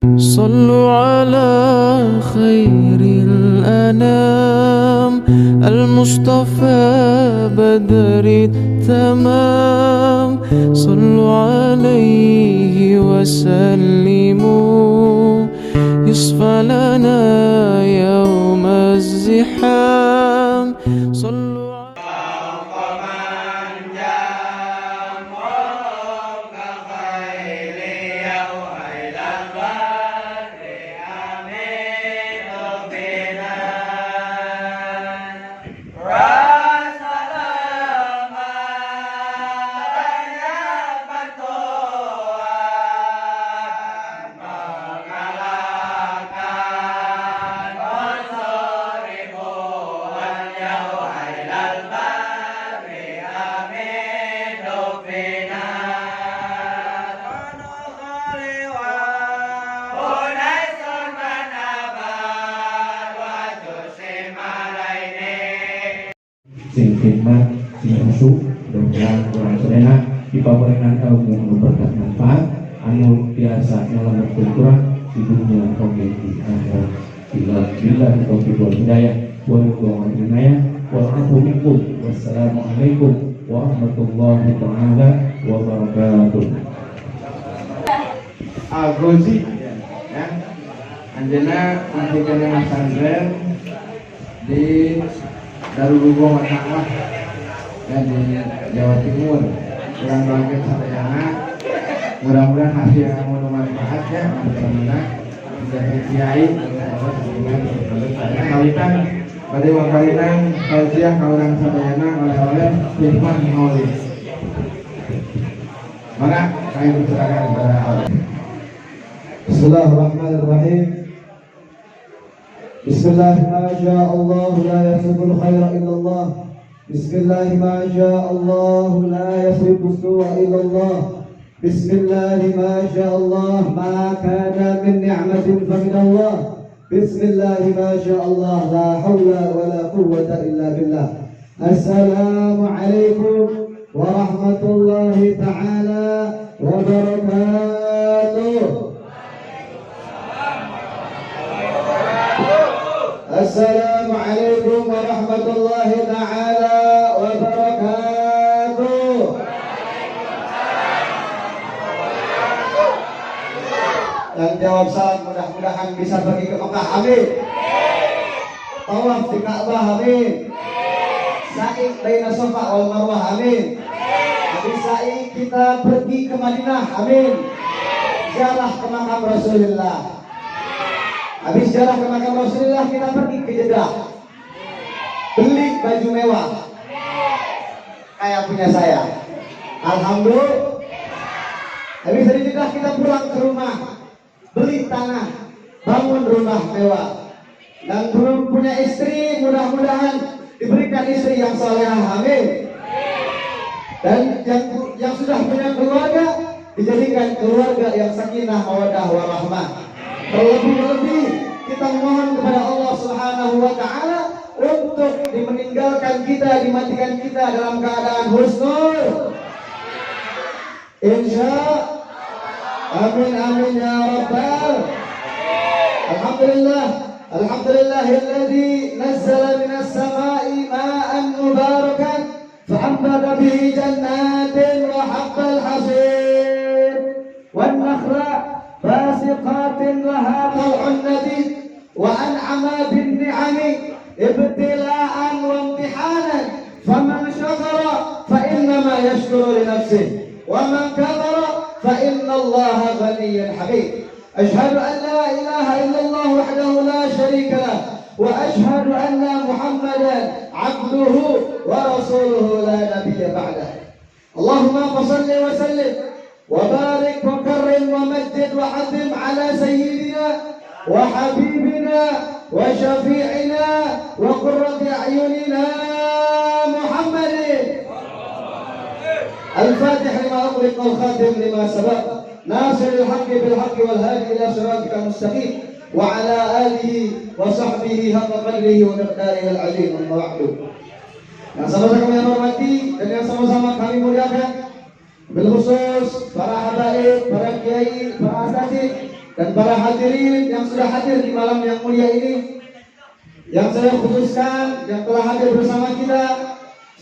صلوا على خير الأنام المصطفى بدر التمام صلوا عليه وسلموا يصفى لنا يوم الزحام صلوا sing hikmat, sing usuk, mudah-mudahan kurang sedena dipaparingan ilmu anu berkat manfaat anu biasa nyelametkeun urang di dunia oge di akhirat. Billahi taufiq wal hidayah wa ridwan inayah wal afu minkum. Wassalamualaikum warahmatullahi taala wabarakatuh. Agozi ya, anjeunna pendidikan pesantren di Darul Ulum Matakah dan di Jawa Timur. Kurang bangkit sadayana, mudah-mudahan hasil yang bermanfaat ya. Mudah-mudahan menjadi kiai kalitan pada wakalitan tausiah kaulang sadayana oleh firman maulid. Maka kami berserahkan kepada Allah. Bismillahirrahmanirrahim. Bismillah ma syaa Allah la yasrifu al-khaira illa Allah. Bismillah ma syaa Allah la yasrifu as-su'a illa Allah. Bismillah ma syaa Allah ma kana min ni'matin fa min Allah. Bismillah ma syaa Allah la hawla wa la quwwata illa billah. Assalamu alaikum warahmatullahi ta'ala wabarakatuh. Assalamualaikum warahmatullahi ta'ala wabarakatuh. Yang jawab salam mudah-mudahan bisa pergi ke Mekah, amin. Tawaf di Ka'bah, amin. Sa'i baina Safa wal Marwah, amin. Habis sa'i kita pergi ke Madinah, amin. Ziarah ke makam Rasulullah. Habis jalan ke makam Rasulullah kita pergi ke Jeddah, beli baju mewah kayak punya saya, alhamdulillah. Habis dari Jeddah kita pulang ke rumah, beli tanah, bangun rumah mewah. Dan belum punya istri, mudah-mudahan diberikan istri yang salehah, amin. Dan yang sudah punya keluarga dijadikan keluarga yang sakinah mawaddah warahmah. Terlebih-lebih kita memohon kepada Allah Subhanahu wa ta'ala untuk dimeninggalkan kita, dimatikan kita dalam keadaan husnul, insya amin amin ya rabbal. Alhamdulillah, alhamdulillahilladzi nazzala minas sama'i ma'an mubarakan fa'ambata bihi jannatin wa habbal hasir wan nakhla باسقات لها طلع نديد وأنعم بالنعم ابتلاء وامتحانا فمن شكر فإنما يشكر لنفسه ومن كفر فإن الله غني حميد. أشهد أن لا إله إلا الله وحده لا شريك له وأشهد أن محمدا عبده ورسوله لا نبي بعده. اللهم صل وسلم وبارك وكرم ومجد وعظم على سيدنا وحبيبنا وشفيعنا وقرة أعيننا محمد الفاتح لما أغلق والخاتم لما سبق ناصر الحق بالحق والهادي إلى صراطك المستقيم وعلى آله وصحبه حق قدره ومقداره العظيم. أما بعد. Yang sama-sama kami hormati dan yang sama-sama kami muliakan, bil khusus para habaib, para kiai, para asatidz dan para hadirin yang sudah hadir di malam yang mulia ini, yang saya khususkan yang telah hadir bersama kita,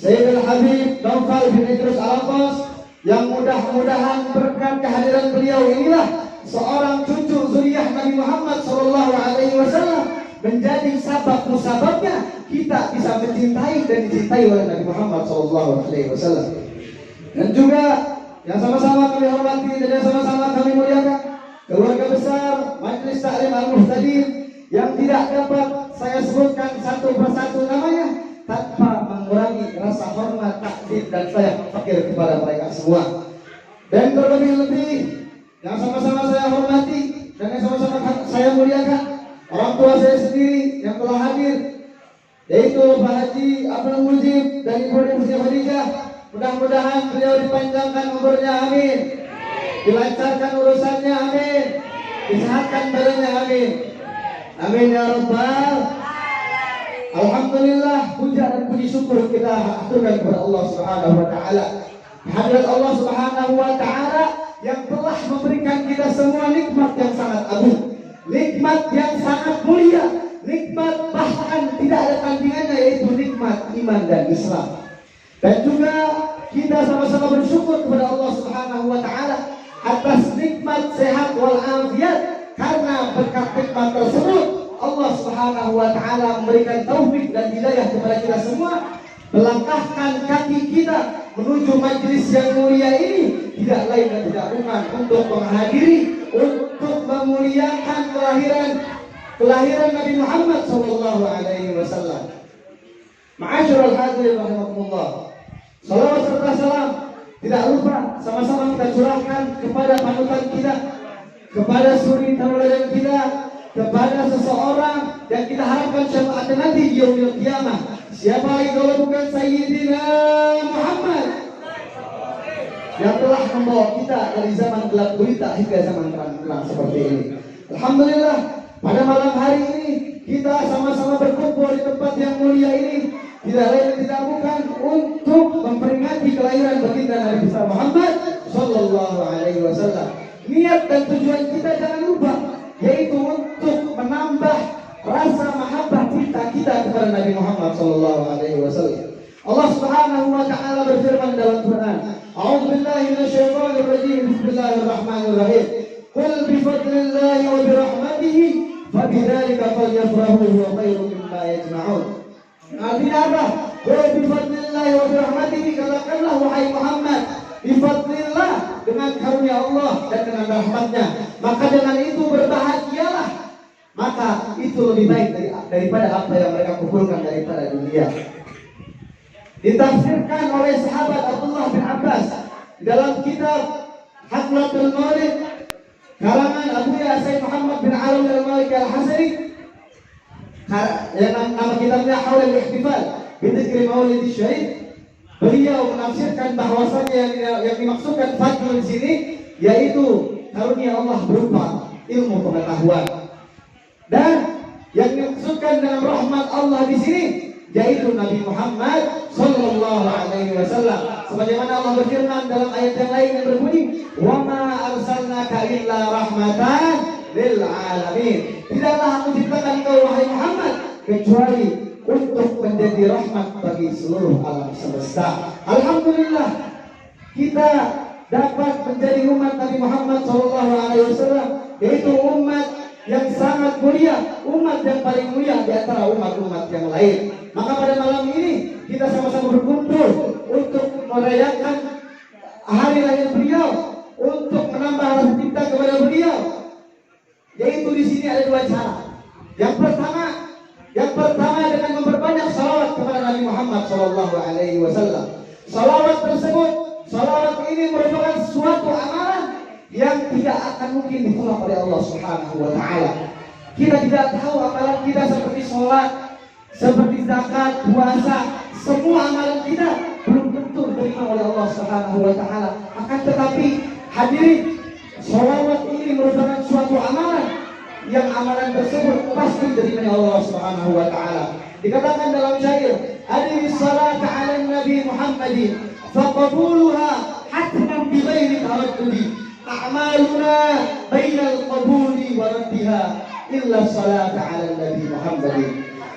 Sayyidul Habib Naufal bin Idrus Al-Abbas, yang mudah-mudahan berkat kehadiran beliau inilah seorang cucu zuriyah Nabi Muhammad SAW menjadi sabab musababnya kita bisa mencintai dan dicintai oleh Nabi Muhammad SAW. Dan juga yang sama-sama kami hormati dan yang sama-sama kami muliakan keluarga besar Majelis Ta'lim Al-Muhtadin yang tidak dapat saya sebutkan satu persatu namanya tanpa mengurangi rasa hormat, takdir dan sayang fakir kepada mereka semua. Dan terlebih-lebih yang sama-sama saya hormati dan yang sama-sama saya muliakan orang tua saya sendiri yang telah hadir, yaitu Pak Haji Abdul Mujib dan Ibu Siti Khadijah. Mudah-mudahan beliau dipanjangkan umurnya, amin. Dilancarkan urusannya, amin. Disehatkan badannya, amin. Amin ya Rabbal. Alhamdulillah, puja dan puji syukur kita aturkan kepada Allah Subhanahu wa taala. Hadirat Allah Subhanahu wa taala yang telah memberikan kita semua nikmat yang sangat agung, nikmat yang sangat mulia, nikmat bahkan tidak ada tandingannya, yaitu nikmat iman dan Islam. Dan juga kita sama-sama bersyukur kepada Allah Subhanahu wa taala atas nikmat sehat wal afiat, karena berkat nikmat tersebut Allah Subhanahu wa taala memberikan taufik dan hidayah kepada kita semua, melangkahkan kaki kita menuju majelis yang mulia ini tidak lain dan tidak bukan untuk menghadiri, untuk memuliakan kelahiran Nabi Muhammad sallallahu alaihi wasallam. Ma'asyiral hadirin rahimakumullah. Salawat serta salam tidak lupa sama-sama kita curahkan kepada panutan kita, kepada suri tauladan kita, kepada seseorang yang kita harapkan syafaatnya nanti di yaumil qiyamah. Siapa lagi kalau bukan Sayyidina Muhammad yang telah membawa kita dari zaman gelap gulita hingga zaman terang seperti ini. Alhamdulillah, pada malam hari ini kita sama-sama berkumpul di tempat yang mulia ini tidak lain dan tidak bukan untuk memperingati kelahiran baginda Nabi besar Muhammad sallallahu alaihi wasallam. Niat dan tujuan kita jangan lupa, yaitu untuk menambah rasa mahabbah cinta kita kepada Nabi Muhammad sallallahu alaihi wasallam. Allah Subhanahu wa taala berfirman dalam Quran, A'udzu billahi minasyaitonir rajim. Bismillahirrahmanirrahim. Qul bi fadlillahi wa bi rahmatihi fabidzalika falyafrahu huwa khairum mimma yajma'un. Artinya apa? Qul bi fadlillahi wa bi rahmatihi, katakanlah wahai Muhammad, bi fadlillah, dengan karunia Allah dan dengan rahmatnya, maka dengan itu berbahagialah, maka itu lebih baik daripada apa yang mereka kumpulkan daripada dunia. Ditafsirkan oleh sahabat Abdullah bin Abbas dalam kitab Haflatul Maulid karangan Abu Said Muhammad bin Alawi al-Maliki al-Hasani, yang nama kitabnya Haulul Ihtifal Bidzikri Maulid Syahid. Beliau menafsirkan bahwasanya yang dimaksudkan fadl di sini yaitu karunia Allah berupa ilmu pengetahuan, dan yang dimaksudkan dengan rahmat Allah di sini yaitu Nabi Muhammad sallallahu alaihi wasallam. Sebagaimana Allah berfirman dalam ayat yang lain yang berbunyi, "Wa ma arsalnaka illa rahmatan lil alamin." Tidaklah aku ciptakan engkau wahai Muhammad kecuali untuk menjadi rahmat bagi seluruh alam semesta. Alhamdulillah, kita dapat menjadi umat Nabi Muhammad sallallahu alaihi wasallam, yaitu umat yang sangat mulia, umat yang paling mulia di antara umat-umat yang lain. Maka pada malam ini kita sama-sama berkumpul untuk merayakan hari lahir beliau, untuk menambah rasa cinta kepada beliau. Yaitu di sini ada dua cara. Yang pertama dengan memperbanyak salawat kepada Nabi Muhammad sallallahu alaihi wasallam. Salawat ini merupakan suatu amalan yang tidak akan mungkin ditolak oleh Allah Subhanahu wa taala. Kita tidak tahu amalan kita seperti sholat, seperti zakat, puasa, semua amalan kita belum tentu diterima oleh Allah Subhanahu wa taala. Akan tetapi hadirin, sholawat ini merupakan suatu amalan yang amalan tersebut pasti diterima oleh Allah Subhanahu wa taala. Dikatakan dalam syair, "Adris salata 'ala Nabi Muhammadin faqabuluha hatman bi ghairi taraddudi." a'maluna bainal qabuli wa raddiha illa salata 'ala Nabi Muhammadin.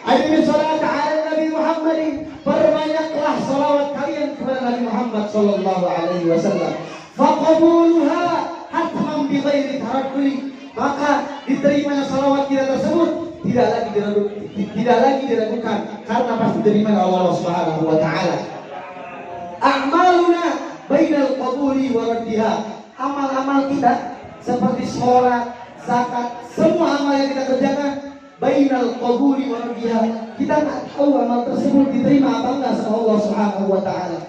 Ayo salat 'ala Nabi Muhammadin, perbanyaklah salawat kalian kepada Nabi Muhammad sallallahu alaihi wasallam. Faqabuluha hatman bi ghairi taraddudi, maka diterimanya salawat kita tersebut tidak lagi diragukan karena pasti diterima oleh Allah Subhanahu wa taala. A'maluna bainal qabuli wa raddiha, amal-amal kita seperti sholat, zakat, semua amal yang kita kerjakan bainal qabuli wa raddiha, kita tak tahu amal tersebut diterima apa enggak sama Allah Subhanahu wa taala.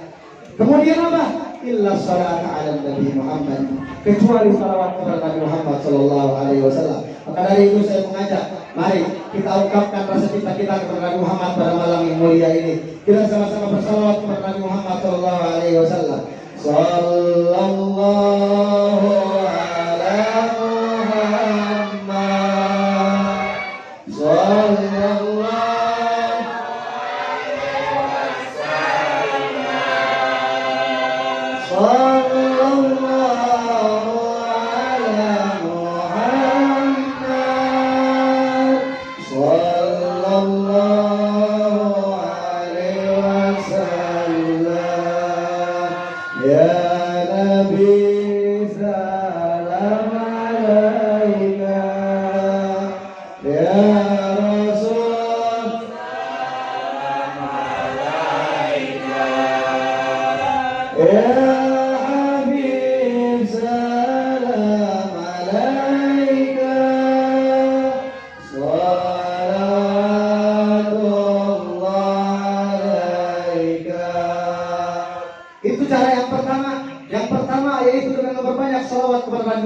Kemudian apa? Illa salata 'ala Nabi Muhammad, kecuali salawat kepada Nabi Muhammad sallallahu alaihi wasallam. Maka dari itu saya mengajak, mari kita ungkapkan rasa cinta kita kepada Nabi Muhammad pada malam yang mulia ini. Kita sama-sama bersalawat kepada Nabi Muhammad sallallahu alaihi wasallam. Sallallahu ala Muhammad, sallallahu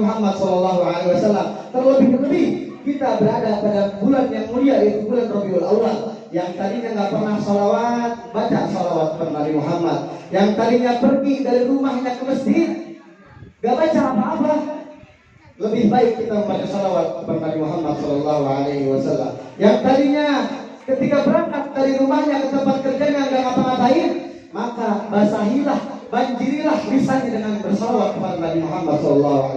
Muhammad sallallahu alaihi wasallam. Terlebih-lebih kita berada pada bulan yang mulia, yaitu bulan Rabiul Awal, yang tadinya nggak pernah salawat, baca salawat kepada Nabi Muhammad. Yang tadinya pergi dari rumahnya ke masjid, nggak baca apa-apa, lebih baik kita membaca salawat kepada Nabi Muhammad sallallahu alaihi wasallam. Yang tadinya ketika berangkat dari rumahnya ke tempat kerjanya nggak ngapa-ngapain, maka basahilah, banjirilah lisannya dengan bersalawat kepada Nabi Muhammad SAW.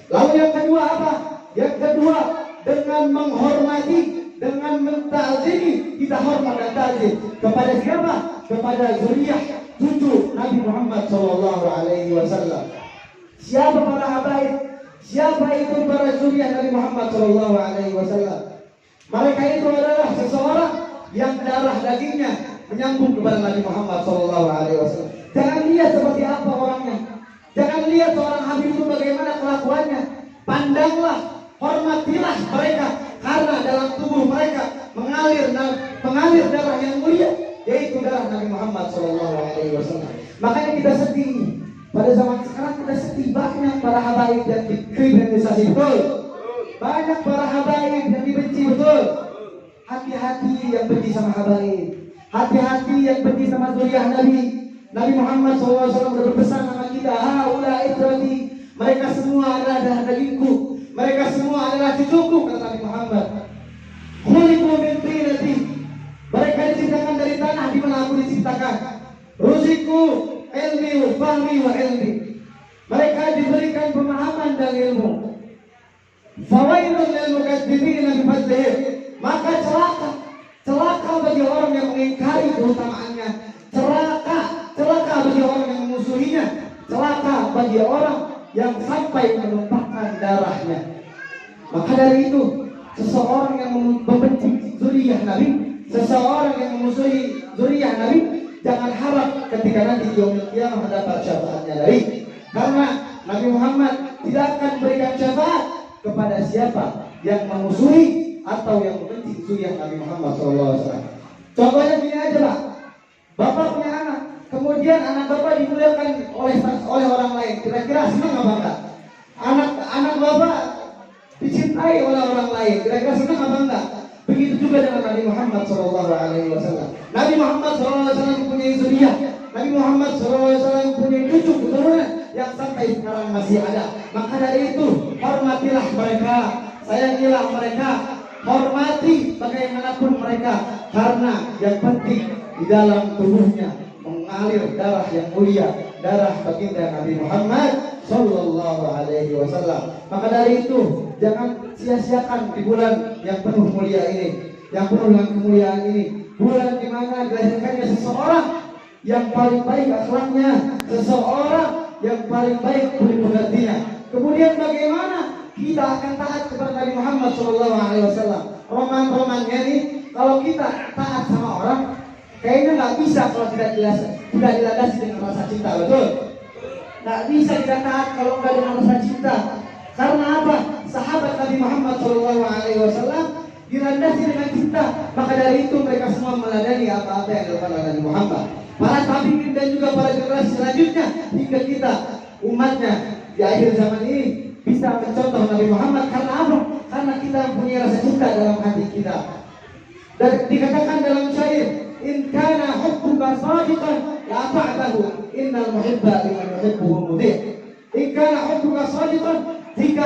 Lalu yang kedua apa? Yang kedua, dengan menghormati, dengan mentazimi, kita hormat dan tazim kepada siapa? Kepada zuriyah cucu Nabi Muhammad SAW. Siapa para habaib? Siapa itu para zuriyah Nabi Muhammad SAW? Mereka itu adalah seseorang yang darah dagingnya menyambung kepada Nabi Muhammad SAW. Jangan lihat seperti apa orangnya, jangan lihat seorang Habib itu bagaimana kelakuannya. Pandanglah, hormatilah mereka, karena dalam tubuh mereka mengalir darah yang mulia, yaitu darah Nabi Muhammad SAW. Makanya kita sedih pada zaman sekarang, kita sedih banyak para habaib yang dikriminalisasi, betul. Banyak para habaib yang dibenci, betul. Hati-hati yang benci sama habaib. Hati-hati yang benci sama zuriyah Nabi. Nabi Muhammad SAW sudah berpesan sama kita, haula itrati, mereka semua adalah darah dagingku, mereka semua adalah cucuku, kata Nabi Muhammad. Khuliqu min tinati, mereka diciptakan dari tanah di mana aku diciptakan. Ruziku ilmi wa fahmi wa ilmi, mereka diberikan pemahaman dan ilmu. Fawailun lil mukadzibina bi fadlihim, maka celaka bagi orang yang mengingkari keutamaannya, celaka bagi orang yang memusuhinya, celaka bagi orang yang sampai menumpahkan darahnya. Maka dari itu, seseorang yang membenci zuriyah Nabi, seseorang yang memusuhi zuriyah Nabi, jangan harap ketika nanti di yaumil qiyamah mendapat syafaatnya Nabi, karena Nabi Muhammad tidak akan berikan syafaat kepada siapa yang memusuhi atau yang membenci zuriyah Nabi Muhammad SAW. Contohnya gini aja Pak, Bapak punya anak, kemudian anak Bapak dimuliakan oleh orang lain, kira-kira senang apa enggak? Anak Bapak dicintai oleh orang lain, kira-kira senang apa enggak? Begitu juga dengan Nabi Muhammad SAW. Nabi Muhammad SAW mempunyai zuriyah, Nabi Muhammad SAW mempunyai cucu keturunan yang sampai sekarang masih ada. Maka dari itu, hormatilah mereka, sayangilah mereka, hormati bagaimanapun mereka, karena yang penting di dalam tubuhnya mengalir darah yang mulia, darah baginda Nabi Muhammad Sallallahu Alaihi Wasallam. Maka dari itu jangan sia-siakan di bulan yang penuh mulia ini, yang penuh dengan kemuliaan ini, bulan di mana dilahirkannya seseorang yang paling baik akhlaknya, seseorang yang paling baik budi pekertinya. Kemudian bagaimana kita akan taat kepada Nabi Muhammad Sallallahu Alaihi Wasallam? Roman-romannya nih, kalau kita taat sama orang, kayaknya nggak bisa kalau tidak dilandasi dengan rasa cinta, betul? Nggak bisa kita taat kalau nggak dengan rasa cinta. Karena apa? Sahabat Nabi Muhammad Sallallahu Alaihi Wasallam dilandasi dengan cinta. Maka dari itu mereka semua meladani apa-apa yang dilakukan oleh Nabi Muhammad. Para tabi'in dan juga para generasi selanjutnya hingga kita umatnya di akhir zaman ini bisa mencontoh Nabi Muhammad. Karena apa? Karena kita punya rasa cinta dalam hati kita. Dan dikatakan dalam syair, in kana hubbuka sadiqan la ta'tahu innal muhibba liman yuhibbuhu mudhi'. In kana hubbuka sadiqan, jika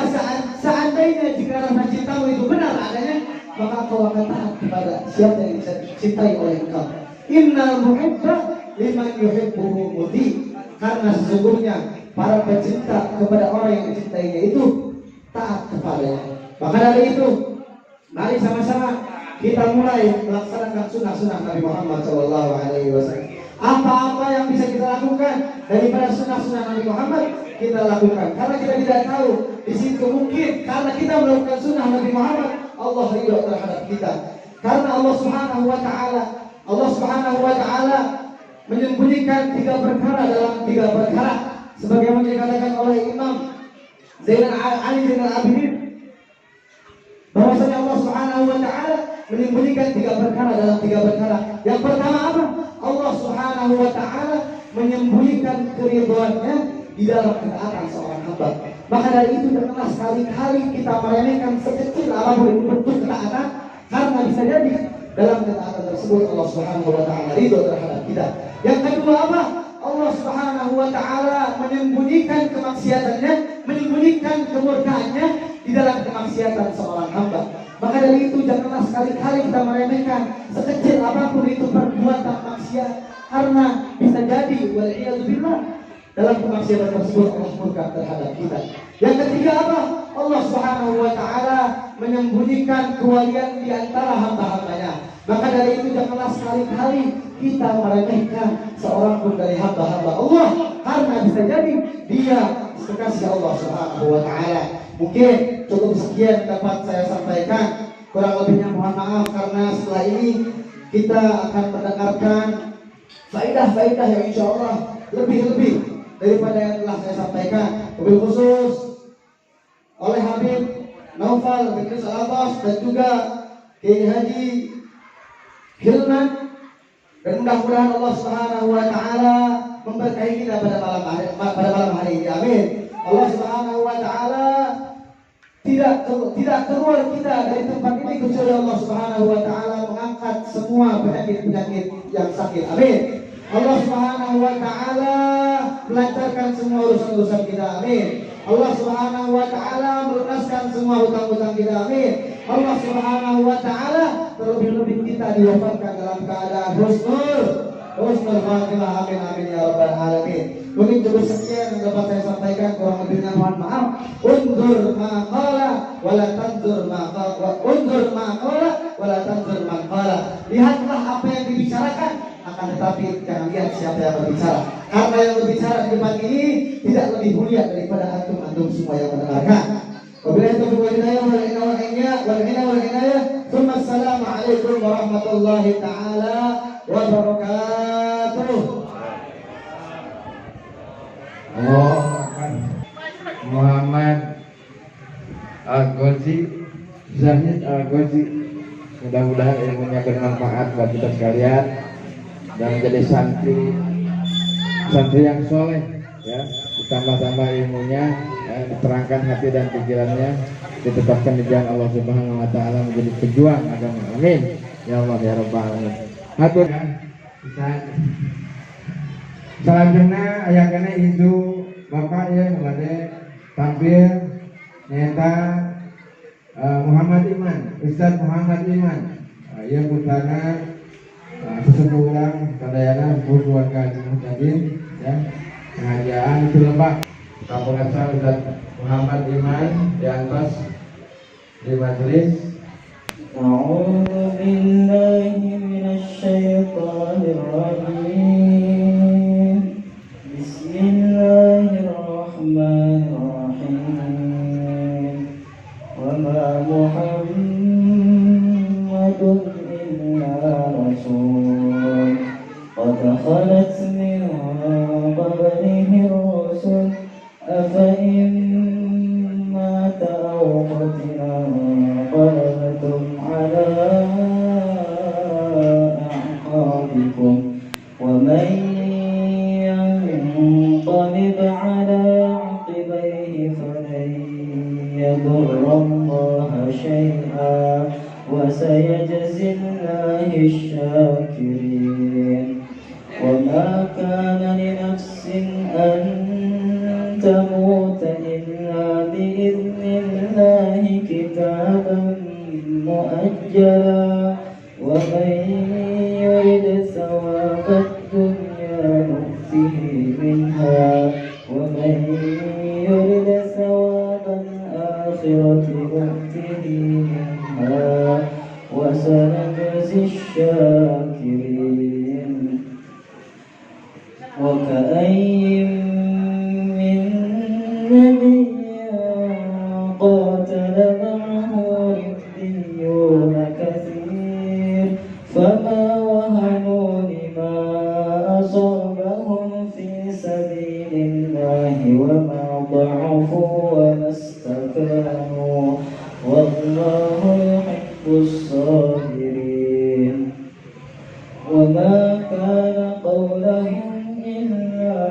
seandainya jika rasa cintamu itu benar adanya, maka kau akan taat kepada siapa yang bisa dicintai oleh engkau. Innal muhibba liman yuhibbuhu mudhi'. Karena sesungguhnya para pecinta kepada orang yang dicintainya itu taat kepadanya. Maka dari itu, mari sama-sama kita mulai melaksanakan sunnah-sunnah Nabi Muhammad SAW. Apa-apa yang bisa kita lakukan daripada sunnah-sunnah Nabi Muhammad, kita lakukan. Karena kita tidak tahu di situ mungkin karena kita melakukan sunnah Nabi Muhammad, Allah ridho terhadap kita. Karena Allah Subhanahu wa Ta'ala menyembunyikan 3 perkara dalam 3 perkara, sebagaimana dikatakan oleh Imam Zainal Ali Zainal Abidin, bahwasanya Allah Subhanahu wa Ta'ala menyembunyikan 3 perkara dalam 3 perkara. Yang pertama apa? Allah Subhanahu wa Ta'ala menyembunyikan keridhaannya di dalam ketaatan seorang hamba. Maka dari itu janganlah sekali-kali kita meremehkan sekecil apapun bentuk ketaatan, karena bisa jadi dalam ketaatan tersebut Allah Subhanahu wa Ta'ala ridho terhadap kita. Yang kedua apa? Allah Subhanahu wa Ta'ala menyembunyikan kemaksiatannya, menyembunyikan kemurkaannya di dalam kemaksiatan seorang hamba. Maka dari itu janganlah sekali-kali kita meremehkan sekecil apapun itu perbuatan maksiat, karena bisa jadi wal'iyadzubillah dalam kemaksiatan tersebut Allah murka terhadap kita. Yang ketiga apa? Allah Subhanahu wa Ta'ala menyembunyikan kewalian di antara hamba-hambanya. Maka dari itu janganlah sekali-kali kita meremehkan seorang pun dari hamba-hamba Allah, karena bisa jadi dia kekasih Allah Subhanahu wa Ta'ala. Mungkin cukup sekian dapat saya sampaikan, kurang lebihnya mohon maaf, karena setelah ini kita akan mendengarkan faedah-faedah yang insya Allah lebih-lebih daripada yang telah saya sampaikan. Wabil khusus oleh Habib Naufal bin Al-Abbas dan juga Kiai Haji Hilman, dan mudah-mudahan Allah Subhanahu wa Ta'ala memberkahi kita pada malam hari ini. Amin. Allah Subhanahu wa Ta'ala tidak keluar kita dari tempat ini kecuali Allah Subhanahu wa Ta'ala mengangkat semua penyakit-penyakit yang sakit. Amin. Allah Subhanahu wa Ta'ala melancarkan semua urusan-urusan kita. Amin. Allah Subhanahu wa Ta'ala melunaskan semua hutang-hutang kita. Amin. Allah Subhanahu wa Ta'ala terlebih-lebih kita diwafatkan dalam keadaan husnul khatimah. Amin amin ya rabbal alamin. Mungkin cukup sekian yang dapat saya sampaikan, kurang lebihnya mohon maaf. Unzur ma qala wala tanzur ma qala, unzur ma qala wala tanzur man qala. Lihatlah apa yang dibicarakan, akan tetapi jangan lihat siapa yang berbicara. Karena yang berbicara di depan ini tidak lebih mulia daripada antum semua yang mendengarkan. Wabillahi taufiq wal hidayah wal inayah. Assalamualaikum warahmatullahi taala wabarakatuh. Muhammad Al-Ghazi, Zahid Al-Ghazi, mudah-mudahan ilmunya bermanfaat buat kita sekalian dan menjadi santri yang soleh, ya, ditambah-tambah ilmunya, ya, diterangkan hati dan pikirannya, ditetapkan di jalan Allah Subhanahu wa Ta'ala, menjadi pejuang agama. Amin ya Allah ya Rabbal alamin. Hatur selanjutnya ayahnya itu Bapak ya kepada tampil nyata Muhammad Iman, Ustaz Muhammad Iman, ia putana sesepuh ulang kadayana keluarga Haji Muhtadin, ya, pengajian itu Pak Kapolresnya Ustaz Muhammad Iman diantos di majelis. أعوذ بالله من الشيطان الرجيم بسم الله الرحمن الرحيم وما محمد إلا رسول قد خلت من قبله الرسل أفإن مات أو قتل انقلبتم على أعقابكم ومن ينقلب على عقبيه فلن يضر الله شيئا وسيجزي الله الشاكرين وما كان لنفس أن تموت إلا بإذن الله كتابا مؤجلا ومن يرد ثواب الدنيا نؤته منها ومن يرد ثواب الآخرة نؤته منها وسنجزي الشاكرين وكأين من نبي قاتل معه ربيون كثير فما وهنوا لما أصابهم في سبيل الله وما ضعفوا وما استكانوا والله يحب الصابرين وما كان قولهم إلا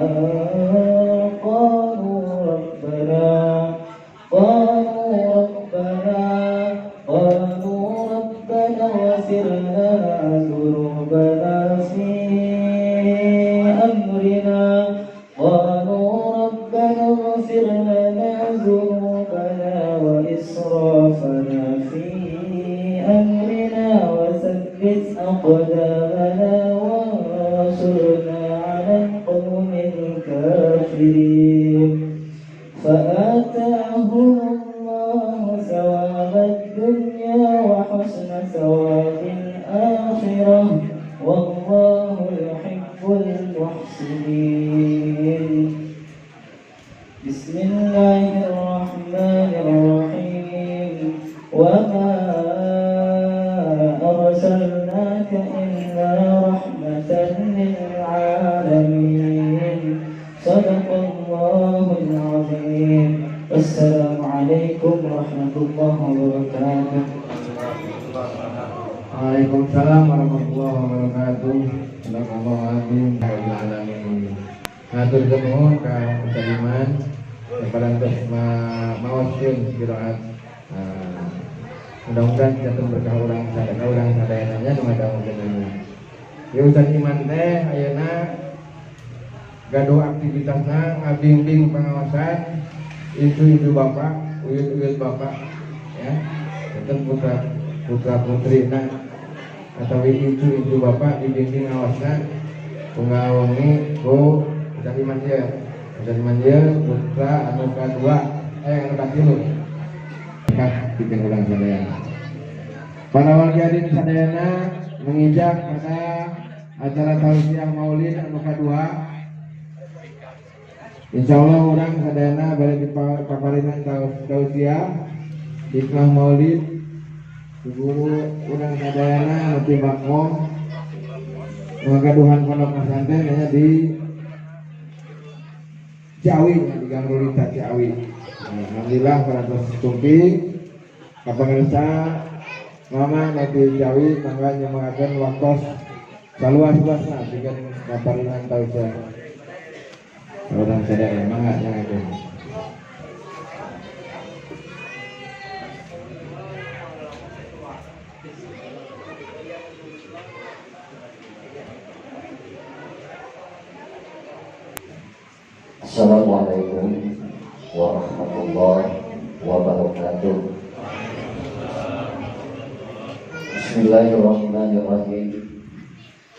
أن قالوا ربنا اغفر لنا ذنوبنا في أمرنا وإسرافنا في أمرنا وثبت أقدامنا وانصرنا على القوم الكافرين فآتاهم الله ثواب الدنيا وحسن ثواب الآخرة والله يحب المحسنين بسم الله الرحمن الرحيم وما أرسلناك إلا رحمة للعالمين صدق الله العظيم والسلام عليكم ورحمة الله وبركاته. Waalaikumsalam warahmatullahi wabarakatuh. Bismillahirrahmanirrahim. Alamin. Hatur nuhun ka Ustaz Iman keparantos maoskeun qiraat. Mudah-mudahan jatuh berkah urang sadayananya nu ngadaongkeunna. Ieu Ustaz Iman teh ayeuna gaduh aktivitasna ngabimbing pengawasan ibu bapak, uyut bapak ya. Enten putra putrina atau ibu bapak dibimbing ngawasna pengawangi ku Ustaz Iman putra anu kadua anu katilu bikin ulang sadayana. Para waliadin sadayana menginjak pada acara tausiah maulid anu kadua. Insyaallah urang sadayana bari dipaparinan tausiah hikmah maulid guru urang sadayana nuti makom ngagaduhan pondok pesantren nya di Ciawi, di Gang Rulita Ciawi. Alhamdulillah para tumping kapangarsa mama nanti Ciawi mangga nyemangakeun waktos saluas-luasna bikin kaparinan tausiah. Orang sadaya mangga nyangakeun. Assalamualaikum warahmatullahi wabarakatuh. Bismillahirrahmanirrahim.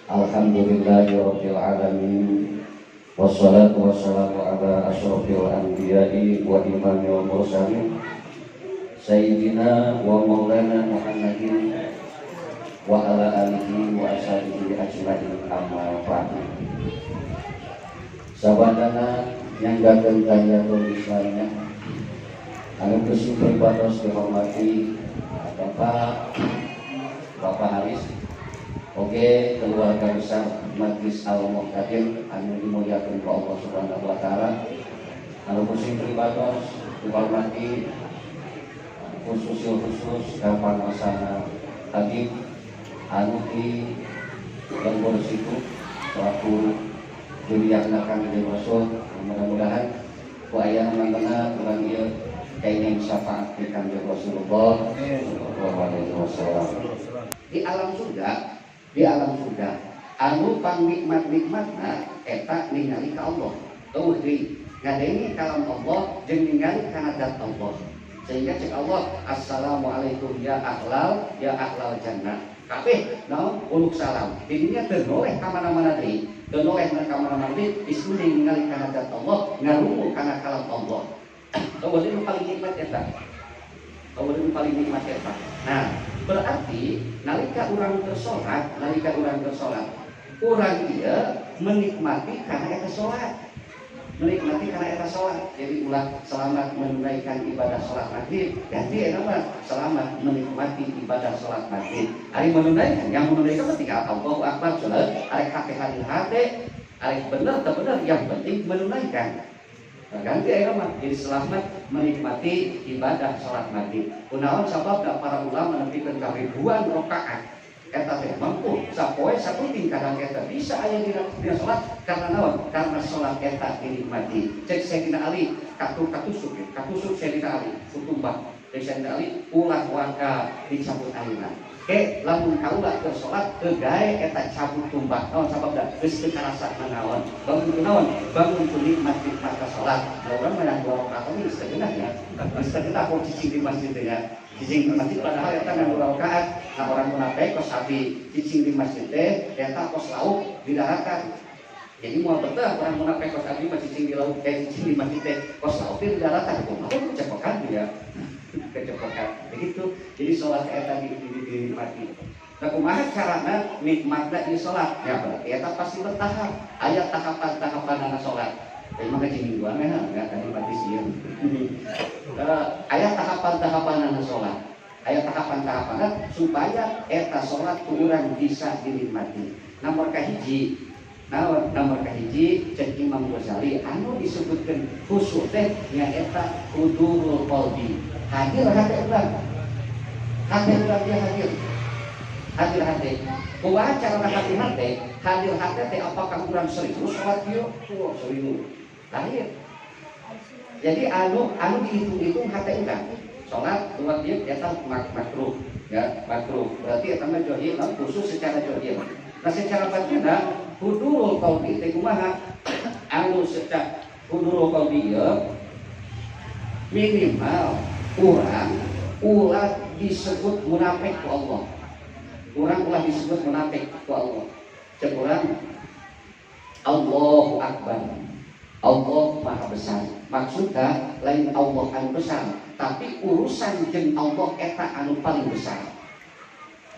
Alhamdulillahirabbil alamin. Wassalatu wassalamu ala asyrafil anbiya'i wa imamil mursalin Sayyidina wa maulana Muhammadin wa ala alihi wa ashabihi ajma'in amma ba'du. Sabadana yang gagal kaya tulisannya anu kesu pribados dihormati Bapak Haris, oke keluarga besar Majlis Al-Muqtadir anu dimuliakan oleh Allah Subhanahu wa taala. Anu kesu pribados dihormati khusus kapan masana Habib anu di yang bersiku selaku diriaknakan di Rasul. Mudah-mudahan kuayah mangana kurang ieu kainin syafaat di kanjeng Rasulullah sallallahu alaihi wasallam. Di alam surga anu pangnikmat-nikmatna eta ningali ka Allah. Eueuh deui ngadengi kalam Allah jeung ningali kana zat Allah. Sehingga cek Allah, assalamualaikum ya ahlal jannah. Kabeh naon uluk salam. Didinya teu noleh ka mana-mana deui. Teu noleh ka mana-mana deui, disuning ningali kana zat Allah, ngarungu kana kalam Allah. Eueuh nu paling nikmat eta. Nah, berarti nalika urang bersolat, urang ieu menikmati kana eta salat. Jadi ulah selamat menunaikan ibadah sholat maghrib. Ganti selamat menikmati ibadah sholat maghrib. Ari menunaikan, yang menunaikan ketika Allahu Akbar sholat, ari kakek hati, ari benar tak benar, yang penting menunaikan. Ganti jadi selamat menikmati ibadah sholat maghrib. Kunaon sababna para ulama nepikeun ka ribuan rakaat. Eta teh mampu sapoe saputing kadang eta bisa aya dina salat karena naon? Karena salat eta dinikmati. Cek Sayyidina Ali katusuk Sayyidina Ali kutumbah Sayyidina Ali ulah warga dicabut ayeuna. Lamun kaula keur salat teu gae eta cabut tumbah. Naon sababna? Geus teu karasa naon. Bangun ku nikmat-nikmat ka salat. Urang mah dua rakaat geus teu geunah ya. Geus teu geunah kok cicing di masjid teh ya. Cicing di masjid padahal eta nganggo rakaat. Nah orang munafik kos sapi cicing di masjid teh eta kos lauk di daratan. Jadi mau betah orang munafik kos sapi cicing di lauk cicing di masjid teh kos lauk di daratan. Kumaha kecepakan dia. Kecepakan begitu. Jadi salat eta dinikmati. Nah kumaha carana nikmatna di salat? Ya berarti eta pasti bertahap. Aya tahapan-tahapanna salat. Tapi mah mingguan enggak tadi mati sieun. Aya tahapan-tahapanna salat. Aya tahapan-tahapanna supaya eta salat urang bisa dinikmati. Nomor kahiji cek Imam Ghazali anu disebutkeun khusyuk teh nyaeta hudurul qalbi. Hadir hati urang. Dia hadir. Kumaha carana hadir teh apakah urang serius salat ieu? Serius. Lahir. Jadi anu dihitung-hitung hati urang. Salat dua dia eta makruh, ya makruh. Berarti eta mah jahil, khusus secara jahil. Nah secara batinna hudurul qalbi teh kumaha? Anu secara hudurul qalbi ya minimal urang ulah disebut munafik ku Allah. Urang ulah disebut munafik ku Allah. Cek urang Allahu Akbar. Allah Maha Besar. Maksudnya lain Allah anu besar, tapi urusan jeung Allah eta anu paling besar.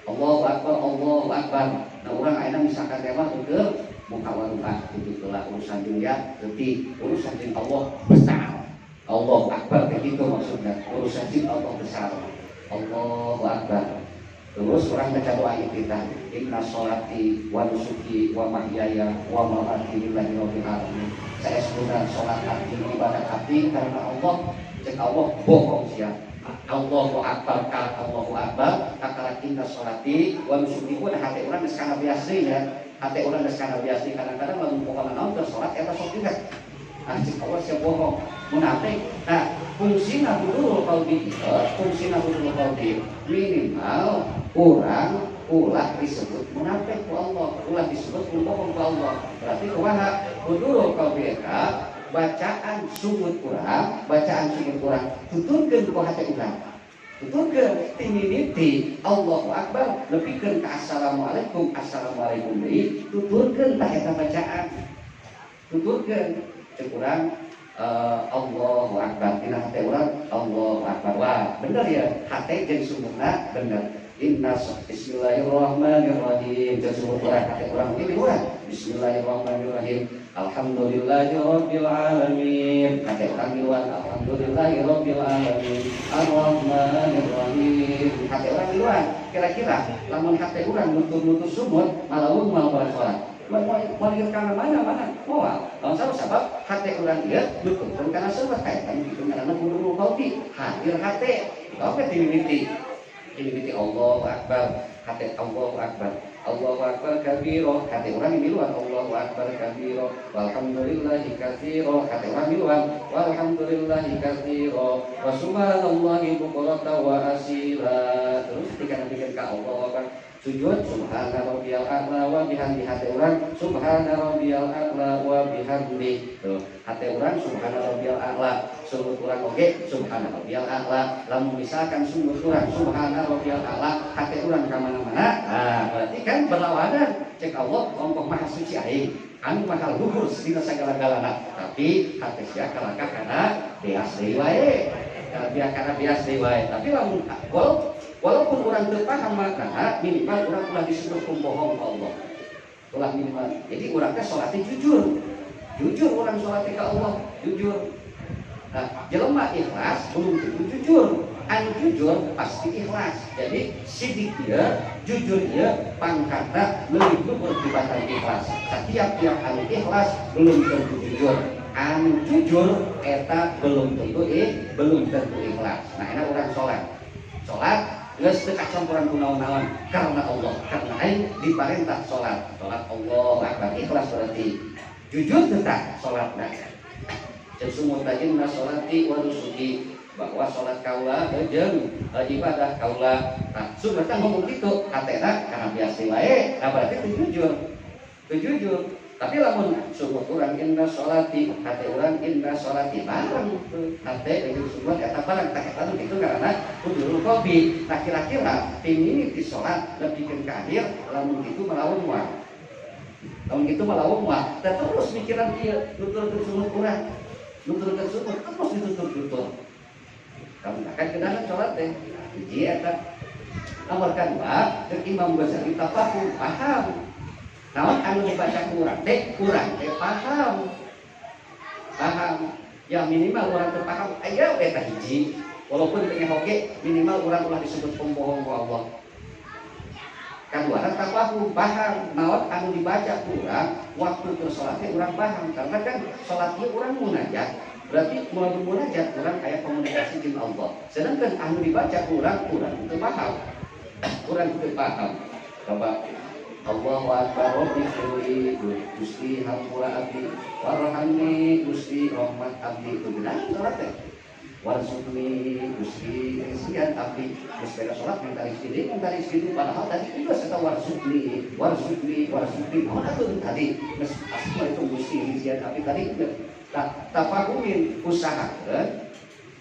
Allahu Akbar. Nah urang ayeuna misalkan teh mah teu muka warungah kitu lah urusan dunia, tapi urusan jeung Allah besar. Allahu Akbar begitu maksudnya. Urusan jeung Allah besar. Allahu Akbar. Terus orang baca doa kita, inna sholati wa nusuki wa mahyaya wa mamati lillahi rabbil alamin. Saya sudah sholat hati, ibadah hati karena Allah. Cek Allah bohong siap. Allahu Akbar, Allahu Akbar. Katakan inna sholati wa nusuki pun hati orang geus kana biasa ya. Hati orang geus kana biasa kadang-kadang lamun pokona naon teu sholat eta sok juga. Cek Allah siap bohong, munafik. Nah, fungsina hudurul qalbi minimal urang ulah disebut munafik ku Allah, ulah disebut bohong ku Allah. Berarti kumaha? Hudurul qalbi eta bacaan sumut urang tuturkeun ku hate urang. Tuturkeun timimiti Allahu Akbar lebihkeun ka assalamualaikum deui tuturkeun tah eta bacaan. tuturkeun cek urang Allahu Akbar dina hate urang Allahu Akbar. Wah bener ya hate jeung sumurna bener. Bismillahirrahmanirrahim jeung sumur urang hate urang ini urang Bismillahirrahmanirrahim Alhamdulillahirabbil alamin hate urang diluan Alhamdulillahirabbil alamin Arrahmanirrahim hate urang diluan. Kira-kira lamun hate urang nutur-nutur sumur malaung mau salat mau lihat karena mana moal sabab hati orang dia nuturkan karena sebab kaitan itu karena bulu kauti hadir hati kau kan dimimiti Allahu Akbar hati Allahu Akbar kabiro hati orang ini luar Allahu Akbar kabiro walhamdulillahi katsiro hati orang ini luar walhamdulillahi katsiro wa subhanallahi bukratan wa asila. Terus ketika bikin ka Allah Akbar sujud subhana rabbiyal a'la wa bihamdi hati urang subhana rabbiyal a'la wa bihamdi. Tuh hati urang subhana rabbiyal a'la sumur urang oge subhana rabbiyal a'la. Lamun misalkan sumur urang subhana rabbiyal a'la hati urang ka mana-mana nah berarti kan berlawanan cek Allah ongkoh maha suci aing anu maha luhur dina sagala-galana tapi hati sia kalakah kana beas deui wae karena bias deui wae. Tapi lamun walaupun orang terpaham makna minimal orang telah disebut pembohong Allah telah minimal. Jadi orang teh sholatnya jujur orang sholatnya ke Allah jujur. Nah jelema ikhlas belum tentu jujur. Anu jujur pasti ikhlas. Jadi sidik dia jujur dia pangkatna leuwih luhur tibatan ikhlas. Setiap anu ikhlas belum tentu jujur. Anu jujur eta belum tentu ikhlas. Nah enak orang sholat geus teu kacampuran kunaon-naon karena Allah karena aing diparentah salat Allahu Akbar ikhlas berarti jujur tetap salatna jeung sumur tajinna salati wa nusuki bahwa salat kaula jeung ibadah kaula. Nah sunnah ngomong kitu hatena karena biasa wae nah berarti teu jujur. Tapi lamun sumur urang inna sholati hati urang inna sholati barang hati dengan sumur kata barang tak kata itu karena kudu kopi. Nah kira-kira ini di sholat lebih ke akhir lamun itu melawan mual dan terus mikiran dia nutur sumur urang nuturkeun sumur terus ditutur kamu akan kedanan sholat teh hiji eta. Nomor kedua jeung Imam Ghazali tafaqih paham naon anu dibaca kurang teh paham ya minimal orang terpaham aya we tah hiji walaupun teu hoge minimal orang ulah disebut pembohong ku Allah. Kadua taqwa paham naon anu dibaca kurang waktu keur salat teh urang paham karena kan salat ieu urang munajat berarti mulai munajat urang aya komunikasi jeung Allah. Sedangkan anu dibaca kurang teu paham coba Allahu Akbar Rabbi firli Gusti hampura abdi warhamni Gusti rahmat abdi kudunan salat teh warzuqni Gusti rizqan abdi geus beda salat minta rezeki padahal tadi juga saya warzuqni mana tuh tadi geus asma itu Gusti rizqan abdi tadi tafakumin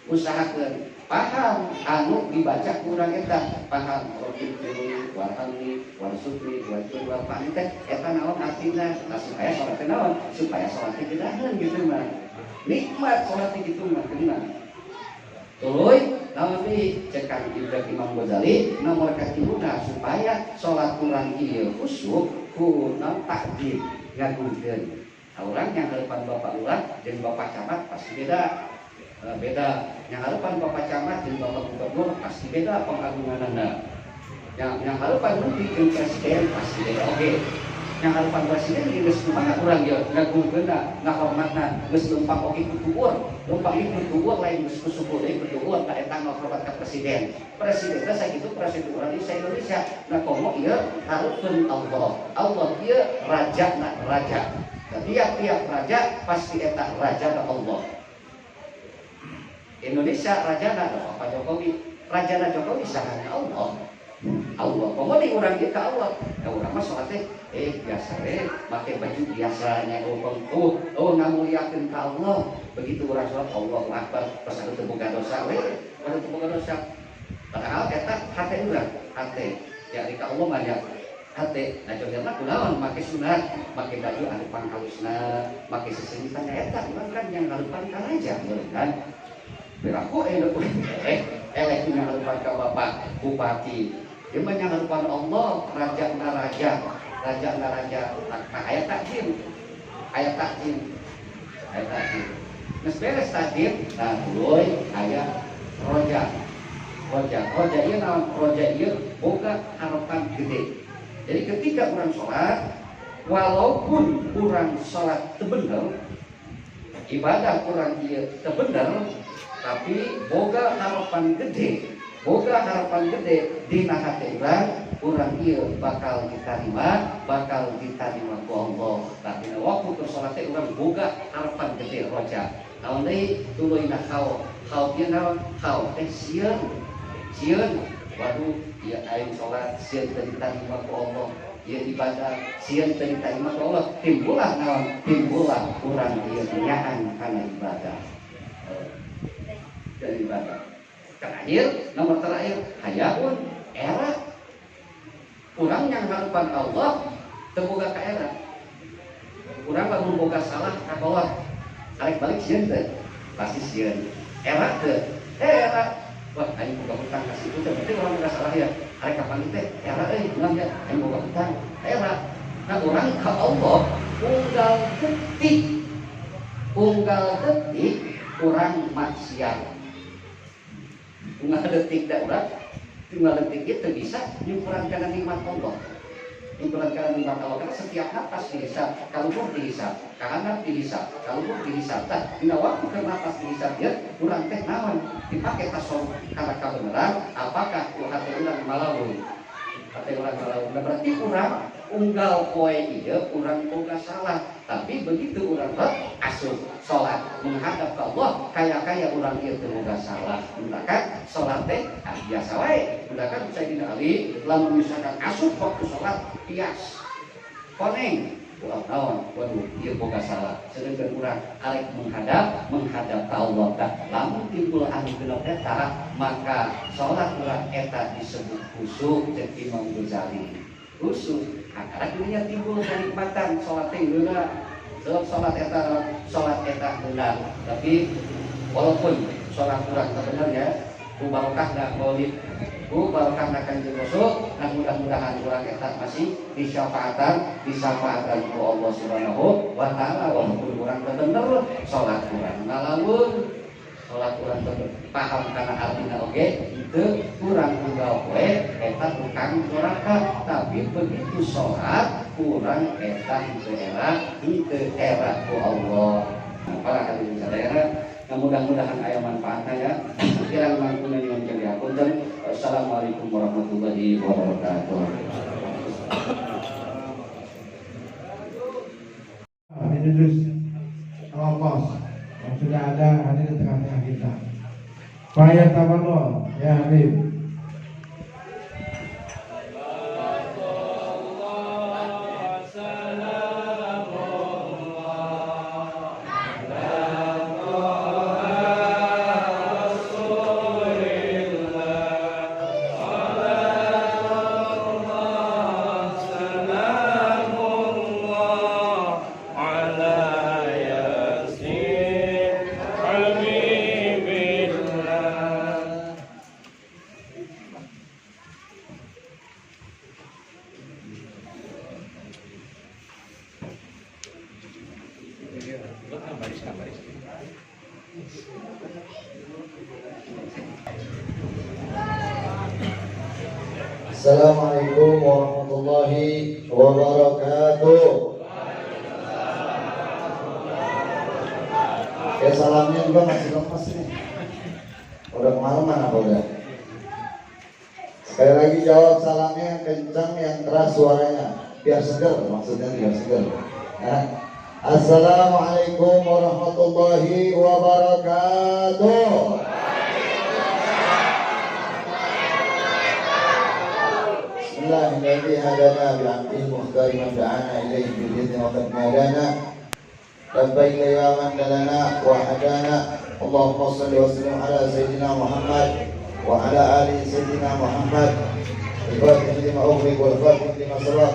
usahakeun paham anu dibaca kurang eta paham Rabbi firli warhamni warzuqni warhamni teh eta naon artina supaya salat teh naon supaya salat teh gedaheun gitu mah nikmat salat teh gitu mah geunan tuluy naon deui cek Kang Imam Ghazali nomor katiluna supaya salat urang ieu khusyuk kunaon takdir ngagukeun urang yang harapan bapak urang jeung bapak camat pasti beda yang harapan bapak camat dan bapak gubernur pasti beda pengagunganana. Yang harapan menteri dan presiden pasti beda. Oke. Yang harapan presiden geus kumaha urang ya ngagungkeunna ngahormatna geus leumpang oge kutuur leumpang ieu kutuur lain geus kusukur deui kutuur ka eta ngahormat ka presiden teh sakitu presiden urang di Indonesia nah komo ieu hareupeun Allah ieu raja. Tiap raja pasti eta raja Allah. Indonesia rajana Pak Jokowi sahana Allah komo di urang ieu ka Allah ya urang mah salat teh biasa we make baju biasa nya ngamuliakeun ka Allah begitu urang salat Allahu Akbar pas anu teu boga dosa padahal eta hate urang ya di ka Allah mah ya hate nah contohna kunaon make sunat make baju anu panghalusna make sesengitan eta urang kan yang halupan ka raja kan beraku eleh punya halupan ka bapak bupati ieu mah yang halupan Allah raja na raja ka aya takjim geus beres takjim nah tuluy aya roja ieu naon roja ieu boga harapan gede. Jadi ketika orang sholat, walaupun orang sholat tebener, ibadah orang dia tebener, tapi boga harapan gede dina hati orang dia bakal diterima ku Allah. Tapi waktu ke sholat orang boga harapan gede roja. Naon deui tuluy na hau dia naon hau teh sieun waduh ya aing sholat sieun teu diterima ku Allah ieu ibadah sieun teu diterima ku Allah timbulah urang ieu nyaan kana ibadah nomor terakhir hayaun era urang yang harapan Allah teu boga ka era urang lamun boga salah ka bawah arek balik sieun teu pasti sieun era teu era wah, aing boga hutang kasih itu berarti orang boga salah ya. Arek kapan teh? Era ulang ya, aing boga hutang. Era. Nah, orang ka Allah unggal detik urang maksiat. Unggal detik da urang, unggal detik itu bisa nyukuran kana nikmat Allah. Nyukuran kana nikmat Allah karena setiap napas dihisab, kalupur dihisab, kahanap dihisab, kalupur dihisab. Tah, dina waktu keur napas dihisab dia urang teh naon? Dipakai tasawuf karena kebenaran apakah hati urang malawi nah berarti urang unggal poe ieu urang boga salah tapi begitu urang asup salat menghadap ke Allah kaya urang ieu teu boga salah maka salat teh biasa wae maka Sayyidina Ali lamun misalkan asup waktu salat tias koneng naon waduh ieu boga salah sedengkeun urang arek menghadap ka Allah tah lamun timbul anu genep eta maka salat urang eta disebut khusyuk cek Imam Ghazali khusyuk karena dunia timbul kenikmatan salat teh geuna sebab salat eta benar tapi walaupun salat urang teu bener ya ku barokahna maulid ku barokahna Kanjeng Rasul dan mudah-mudahan urang eta masih disyafaatan ku Allah Subhanahu wa taala walaupun urang teu bener salat urang ngalamun salat urang teu paham kana artina oge teu urang unggal poe eta tukang durhaka tapi begitu salat urang eta teu era ku Allah. Para hadirin sadayana mudah-mudahan aya manfaatna ya. Kirang mangkuna nyuwun jadi hapunten. Assalamualaikum warahmatullahi wabarakatuh. Ini terus kelompok yang sudah ada hadir di tengah-tengah kita. Pak Yartaballah, ya Habib. Assalamualaikum warahmatullahi wabarakatuh. Ya salamnya juga masih lemas nih. Udah kemalaman apa udah? Sekali lagi jawab salamnya yang kencang, yang keras suaranya, biar seger, maksudnya biar seger. Ya. Assalamualaikum warahmatullahi wabarakatuh. Bismillahirrahmanirrahim. Hadana bi'amdihi muhtari man da'ana ilaihi bi'idhni wa qad nadana labbaika ya man dalana wa hadana. Allahumma salli wa sallim ala sayyidina Muhammad wa ala ali sayyidina Muhammad الفاتح لما أغلق والفاتح لما سبق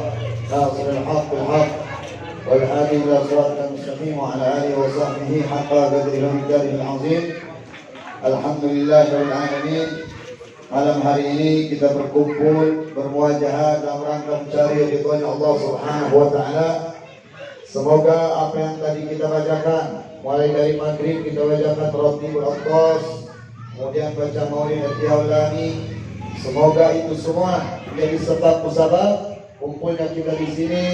ناصر الحق بالحق والهادي إلى صراطك المستقيم وعلى آله وصحبه حق قدره ومقداره العظيم. Alhamdulillah rabbil alamin. Malam hari ini kita berkumpul bermuajahah dalam rangka mencari ridhonya Allah Subhanahu wa taala. Semoga apa yang tadi kita bacakan mulai dari maghrib kita bacakan Ratibul Aqdas, kemudian baca Maulid Al-Yaulani, semoga itu semua menjadi sebab-sebab kumpulnya kita di sini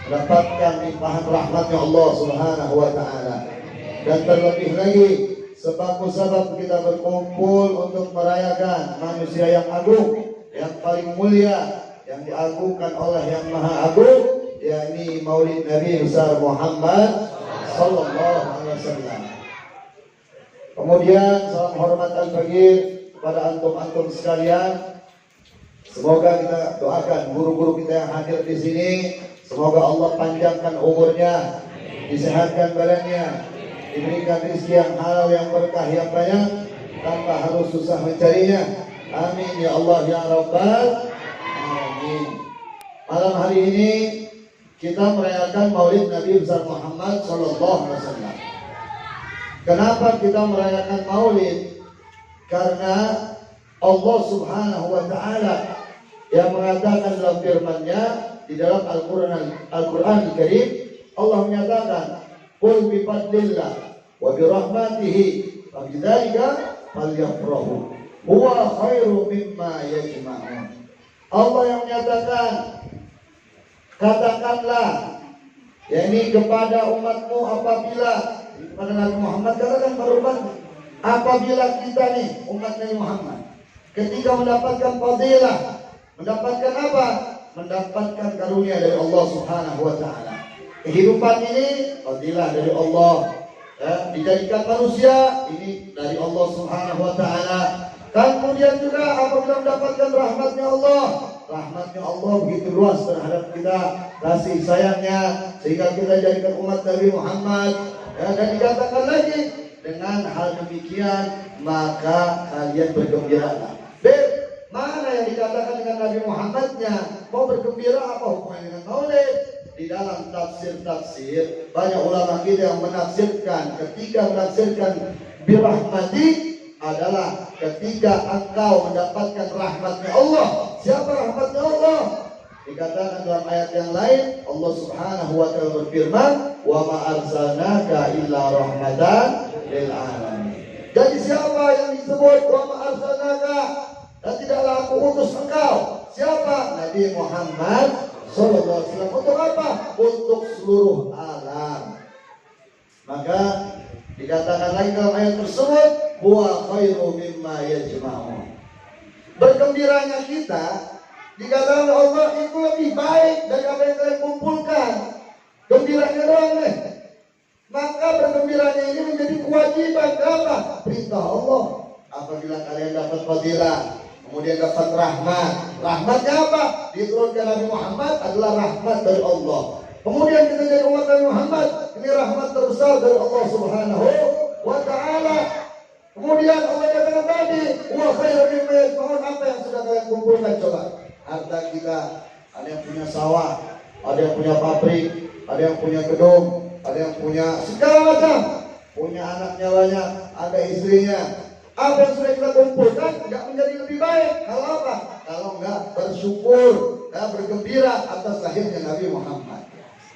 mendapatkan limpahan rahmatnya Allah Subhanahu wa taala. Dan terlebih lagi sebab-sebab kita berkumpul untuk merayakan manusia yang agung, yang paling mulia, yang diagungkan oleh yang maha agung, yakni Maulid Nabi besar Muhammad sallallahu alaihi wasallam. Kemudian salam hormat al-faqir kepada antum-antum sekalian. Semoga kita doakan guru-guru kita yang hadir di sini, semoga Allah panjangkan umurnya, disehatkan badannya, diberikan rezeki yang halal, yang berkah, yang banyak, tanpa harus susah mencarinya. Amin ya Allah ya Rabbal Alamin. Malam hari ini kita merayakan Maulid Nabi besar Muhammad sallallahu alaihi wasallam. Kenapa kita merayakan Maulid? Karena Allah Subhanahu wa taala yang mengatakan dalam firman-Nya di dalam Al-Qur'an Al-Karim, Allah menyatakan qul bi fadlillah wa bi rahmatihi fa bidzalika falyafrahu huwa khairu mimma yajma'un. Allah yang menyatakan, katakanlah, yakni kepada umatmu apabila kepada Nabi Muhammad, katakan berubah apabila kita nih umat Nabi Muhammad ketika mendapatkan fadilah, mendapatkan apa? Mendapatkan karunia dari Allah Subhanahu wa taala. Kehidupan ini fadilah dari Allah, dijadikan manusia ini dari Allah Subhanahu wa taala. Kemudian juga apabila mendapatkan rahmatnya Allah begitu luas terhadap kita, kasih sayangnya sehingga kita jadikan umat Nabi Muhammad. Dan dikatakan lagi, dengan hal demikian maka kalian bergembiralah. Mana yang dikatakan dengan Nabi Muhammadnya? Mau bergembira apa hubungannya dengan Maulid? Di dalam tafsir-tafsir banyak ulama kita yang menafsirkan, ketika menafsirkan birahmati adalah ketika engkau mendapatkan rahmatnya Allah. Siapa rahmatnya Allah? Dikatakan dalam ayat yang lain, Allah Subhanahu wa taala berfirman, "Wa ma arsalnaka illa rahmatan lil alamin." Jadi siapa yang disebut wa ma arsalnaka? Dan tidaklah aku utus engkau. Siapa? Nabi Muhammad sallallahu alaihi wasallam. Untuk apa? Untuk seluruh alam. Maka dikatakan lagi dalam ayat tersebut, huwa khairu mimma yajma'un. Bergembiranya kita dikatakan Allah itu lebih baik dari apa yang kalian kumpulkan. Gembiranya doang nih. Maka bergembiranya ini menjadi kewajiban. Apa? Perintah Allah. Apabila kalian dapat fadilah, kemudian dapat rahmat. Rahmatnya apa? Diturunkan Nabi Muhammad adalah rahmat dari Allah. Kemudian kita jadi umat Nabi Muhammad, ini rahmat terbesar dari Allah Subhanahu wa taala. Kemudian Allah katakan tadi, wa khairu mimma yajma'un. Apa yang sudah kalian kumpulkan coba? Harta kita, ada yang punya sawah, ada yang punya pabrik, ada yang punya gedung, ada yang punya segala macam, punya anaknya banyak, ada istrinya. Apa yang sudah kita kumpulkan tidak menjadi lebih baik. Kalau apa? Kalau enggak bersyukur, bergembira atas lahirnya Nabi Muhammad.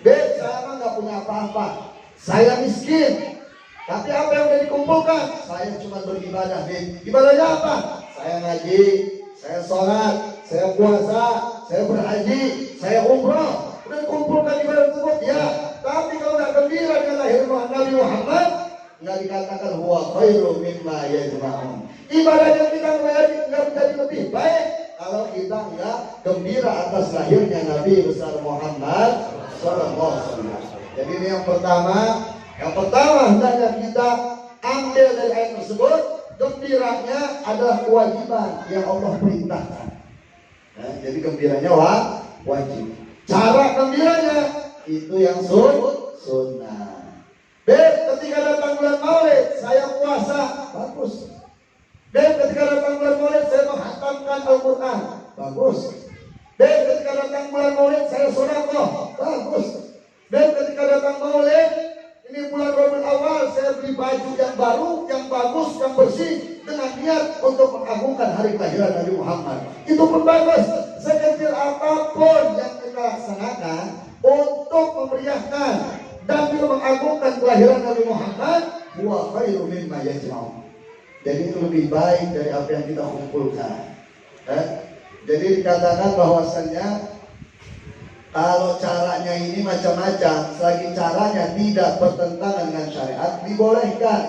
Saya mah nggak punya apa-apa, saya miskin. Tapi apa yang sudah dikumpulkan? Saya cuma beribadah. Ibadahnya apa? Saya ngaji, saya sholat, saya puasa, saya berhaji, saya umrah. Sudah dikumpulkan ibadah tersebut, ya. Tapi kalau nggak gembira dengan lahir Nabi Muhammad, nggak dikatakan huwa khairu mimma yajma'un. Ibadahnya kita nggak menjadi lebih baik kalau kita nggak gembira atas lahirnya Nabi besar Muhammad sallallahu alaihi wasallam. Jadi ini yang pertama. Yang pertama hendaknya kita ambil dari ayat tersebut, gembiranya adalah kewajiban yang Allah perintahkan. Jadi gembiranya wajib. Cara gembiranya itu yang sunnah. Ketika datang bulan Maulid, saya puasa, bagus. Ketika datang bulan Maulid, saya menghatamkan Al-Quran, bagus. Dan ketika datang bulan Maulid saya sedekah, bagus. Dan ketika datang Maulid ini bulan Rabiul Awal, saya beli baju yang baru, yang bagus, yang bersih dengan niat untuk mengagungkan hari kelahiran Nabi Muhammad. Itu pun bagus. Sekecil apapun yang kita laksanakan untuk memeriahkan dan juga mengagungkan kelahiran Nabi Muhammad, huwa khairu mimma yajma'un. Jadi itu lebih baik dari apa yang kita kumpulkan. Jadi dikatakan bahwasannya kalau caranya ini macam-macam, selagi caranya tidak bertentangan dengan syariat, dibolehkan.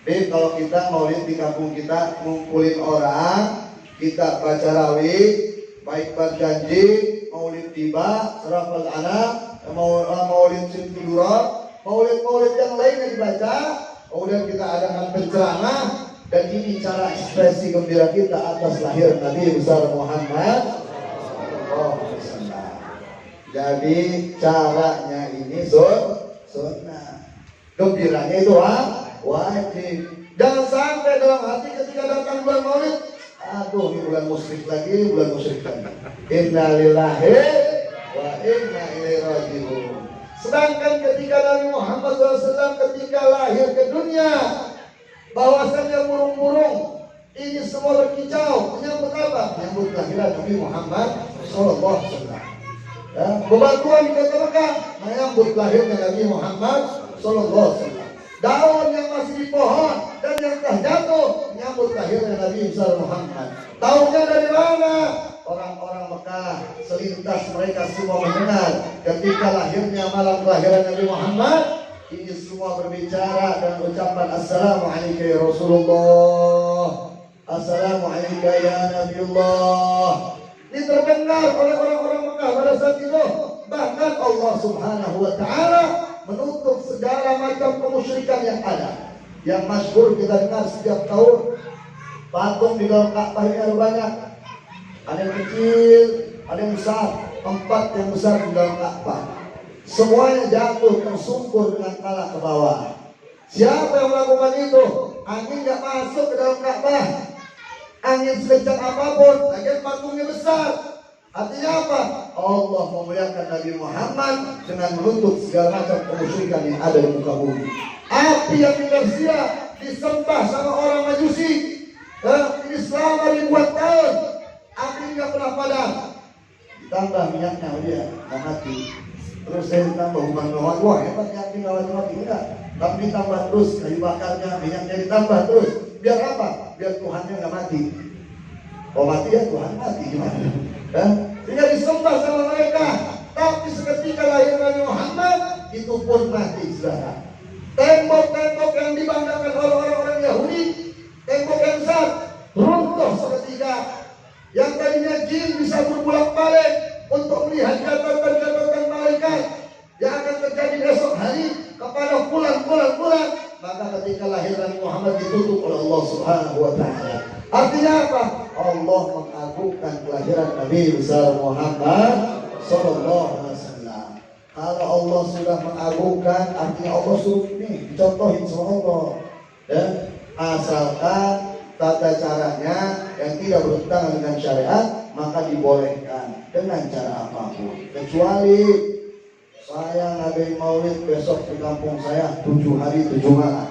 Jadi kalau kita maulid di kampung kita, ngumpulin orang, kita baca rawih, baik berjanji, maulid tiba, serafal anak, maulid sintudurat, maulid yang lainnya dibaca, kemudian kita adakan penceramah, dan ini cara ekspresi gembira kita atas lahir Nabi besar Muhammad. Jadi caranya ini sunnah. Gembiranya itu wajib. Jangan sampai dalam hati ketika datang bulan Maulid, aduh ini bulan musyrik lagi, bulan musyrik lagi. Inna lillahi wa inna ilaihi raji'un. Sedangkan ketika Nabi Muhammad SAW ketika lahir ke dunia, bahwasannya burung-burung ini semua berkicau menyambut apa? Menyambut kelahiran Nabi Muhammad SAW. Bebatuan di kota Mekah menyambut lahirnya Nabi Muhammad SAW. Daun yang masih di pohon dan yang telah jatuh menyambut lahirnya Nabi Muhammad. Tahunya dari mana? Orang-orang Mekah selintas mereka semua mendengar ketika lahirnya malam kelahiran Nabi Muhammad. Ini semua berbicara dan ucapan Assalamualaikum ya Rasulullah, Assalamualaikum ya Nabiullah. Ini terdengar oleh orang-orang Mekah pada saat itu. Bahkan Allah Subhanahu wa Ta'ala menutup segala macam kemusyrikan yang ada. Yang masyhur kita dengar setiap tahun, patung di dalam Ka'bah ini ada banyak. Ada yang kecil, ada yang besar. 4 yang besar di dalam Ka'bah. Semuanya jatuh tersungkur dengan kepala ke bawah. Siapa yang melakukan itu? Angin nggak masuk ke dalam Ka'bah. Angin sekencang apapun, lagian patungnya besar. Artinya apa? Allah memuliakan Nabi Muhammad dengan menutup segala macam kemusyrikan yang ada di muka bumi. Api yang di Persia disembah sama orang Majusi. Ini selama ribuan tahun, api nggak pernah padam. Ditambah minyaknya dia nggak mati. Terus saya ditambah hubungan bawah, wah hebat ya api nggak mati enggak. Tapi ditambah terus kayu bakarnya, minyaknya ditambah terus. Biar apa? Biar Tuhannya nggak mati. Kalau mati ya Tuhan mati gimana? Sehingga disembah sama mereka. Tapi seketika lahir Nabi Muhammad, itu pun mati saudara. Tembok-tembok yang dibanggakan oleh orang-orang Yahudi, tembok yang besar, runtuh seketika. Yang tadinya jin bisa berbolak-balik untuk melihat catatan-catatan malaikat yang akan terjadi esok hari kepada bulan-bulan. Maka ketika lahir Nabi Muhammad ditutup oleh Allah Subhanahu wa Ta'ala. Artinya apa? Allah mengagungkan kelahiran Nabi besar Muhammad sallallahu alaihi wasallam. Kalau Allah sudah mengagungkan, artinya Allah suruh ini dicontohin sama Allah. Asalkan tata caranya yang tidak bertentangan dengan syariat, maka dibolehkan dengan cara apapun. Kecuali saya ngadain maulid besok di kampung saya 7 hari 7 malam.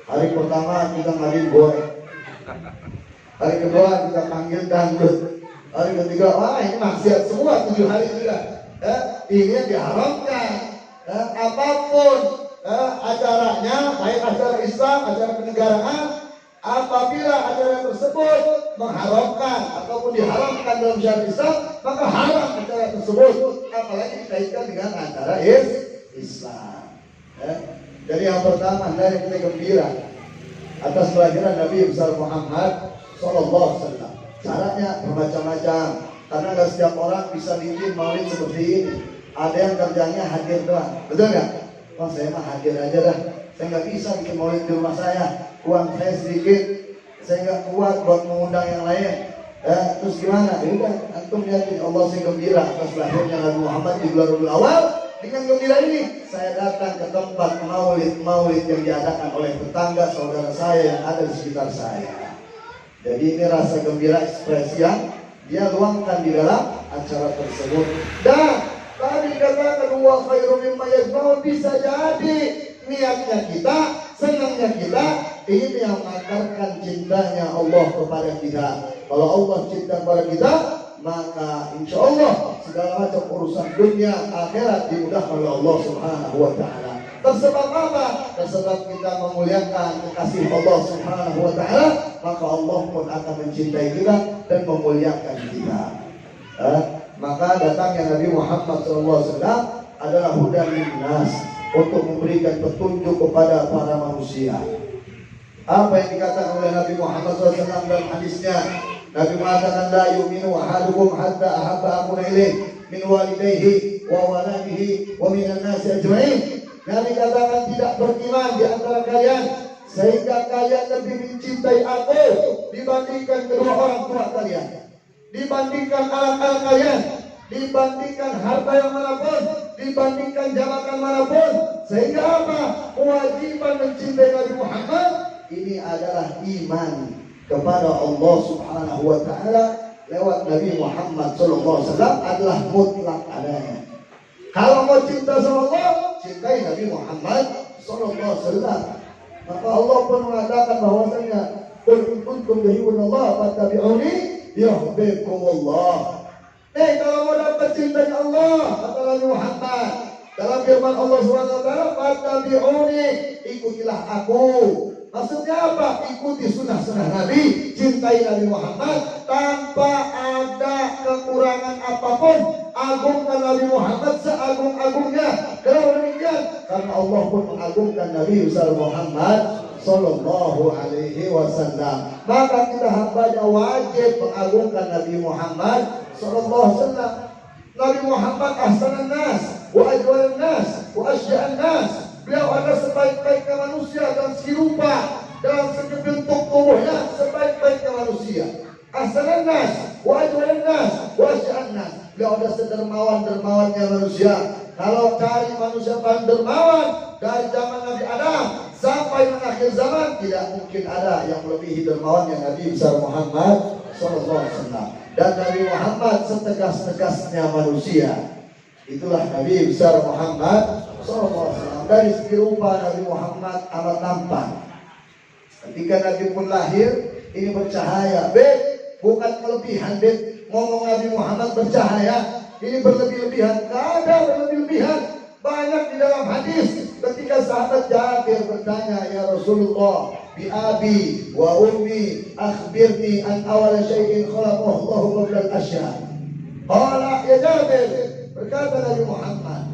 Hari pertama kita ngadain goreng. Hari kedua kita panggil dangdut. Hari ketiga, wah ini maksiat semua 7 hari juga. Ini yang diharamkan. Apapun acaranya, baik acara Islam, acara kenegaraan, apabila acara tersebut mengharamkan ataupun diharamkan dalam syariat Islam, maka haram acara tersebut, apalagi dikaitkan dengan acara Islam. Jadi yang pertama, dari kita gembira atas kelahiran Nabi besar Muhammad sallallahu alaihi wasallam. Caranya bermacam-macam, karena nggak setiap orang bisa bikin maulid seperti ini. Ada yang kerjanya hadir doang, betul nggak? Oh saya mah hadir aja dah. Saya nggak bisa bikin maulid di rumah saya. Uang saya sedikit, saya nggak kuat buat mengundang yang lain. Terus gimana? Ya udah, antum yakin Allah saya gembira atas lahirnya Nabi Muhammad di bulan Rabiul Awal. Dengan gembira ini, saya datang ke tempat maulid yang diadakan oleh tetangga saudara saya yang ada di sekitar saya. Jadi ini rasa gembira ekspresi yang dia luangkan di dalam acara tersebut. Dan tadi katakan wa khairu mimma yajma'un, bisa jadi niatnya kita, senangnya kita ini yang mengantarkan cintanya Allah kepada kita. Kalau Allah cinta kepada kita, maka insya Allah segala macam urusan dunia akhirat dimudahkan oleh Allah Subhanahu wa Ta'ala. Tersebab apa? Tersebab kita memuliakan kekasih Allah Subhanahu wa Ta'ala, maka Allah pun akan mencintai kita dan memuliakan kita. Maka datangnya Nabi Muhammad SAW adalah hudan linnas, untuk memberikan petunjuk kepada para manusia. Apa yang dikatakan oleh Nabi Muhammad SAW dalam hadisnya? Nabi mengatakan la yu'minu ahadukum hatta ahabba akuna ilaih min walidayhi wa waladihi wa minan nasi ajma'in. Nabi katakan tidak beriman di antara kalian sehingga kalian lebih mencintai aku dibandingkan kedua orang tua kalian, dibandingkan anak-anak kalian, dibandingkan harta yang manapun, dibandingkan jabatan manapun. Sehingga apa? Kewajiban mencintai Nabi Muhammad ini adalah iman kepada Allah Subhanahu wa Ta'ala lewat Nabi Muhammad SAW adalah mutlak adanya. Kalau mau cinta sama Allah, cintai Nabi Muhammad SAW. Maka Allah pun mengatakan bahwasanya qul in kuntum tuhibbunallah fattabi'uni yuhibbukumullah. Kalau mau dapat cintanya Allah, kata Nabi Muhammad dalam firman Allah SWT, fattabi'uni, ikutilah aku. Maksudnya apa? Ikuti sunnah-sunnah Nabi, cintai Nabi Muhammad tanpa ada kekurangan apapun. Agungkan Nabi Muhammad seagung-agungnya. Kenapa demikian? Karena Allah pun mengagungkan Nabi Muhammad Sallallahu Alaihi Wasallam. Maka kita hambanya wajib mengagungkan Nabi Muhammad Sallallahu Alaihi Wasallam. Nabi Muhammad ahsanan nas, wa ajwalan nas, wa asya'an nas. Beliau adalah sebaik-baiknya manusia dan segi rupa, dalam segi bentuk tubuhnya sebaik-baiknya manusia. Ahsanan nas, wa ajwalan nas, wa asya'an nas. Beliau adalah sedermawan-dermawannya manusia. Kalau cari manusia paling dermawan dari zaman Nabi Adam sampai akhir zaman, tidak mungkin ada yang melebihi dermawannya Nabi besar Muhammad SAW. Dan Nabi Muhammad setegas-tegasnya manusia. Itulah Nabi besar Muhammad SAW. Dari segi rupa Nabi Muhammad amat tampan. Ketika Nabi pun lahir, ini bercahaya. Bukan kelebihan, ngomong Nabi Muhammad bercahaya, ini berlebih-lebihan. Tidak ada berlebih-lebihan. Banyak di dalam hadis ketika sahabat Jabir bertanya, ya Rasulullah, bi abi wa ummi akhbirni an awal syai'in khalaqahu Allah qabla al-asya. Qala ya Jabir, berkata Nabi Muhammad,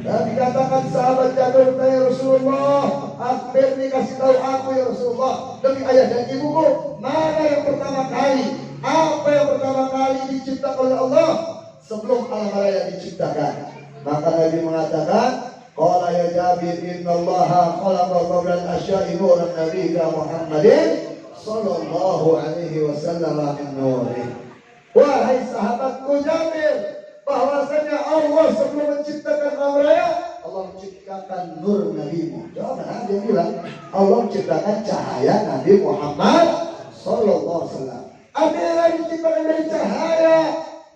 dan dikatakan sahabat Jabir bertanya, Rasulullah, akhbirni, kasih tahu aku ya Rasulullah, demi ayah dan ibuku, mana yang pertama kali, apa yang pertama kali diciptakan oleh Allah sebelum alam raya diciptakan? Maka Nabi mengatakan, qala ya Jabir, innallaha khalaqa qabla al-asya'i nuran nabiyika Muhammadin sallallahu alaihi wasallam min nurih. Wahai sahabatku Jabir, bahwasanya Allah sebelum menciptakan alam raya, Allah menciptakan nur Nabi-Mu. Jawaban dia bilang, Allah menciptakan cahaya Nabi Muhammad sallallahu alaihi wasallam. Artinya diciptakan dari cahaya.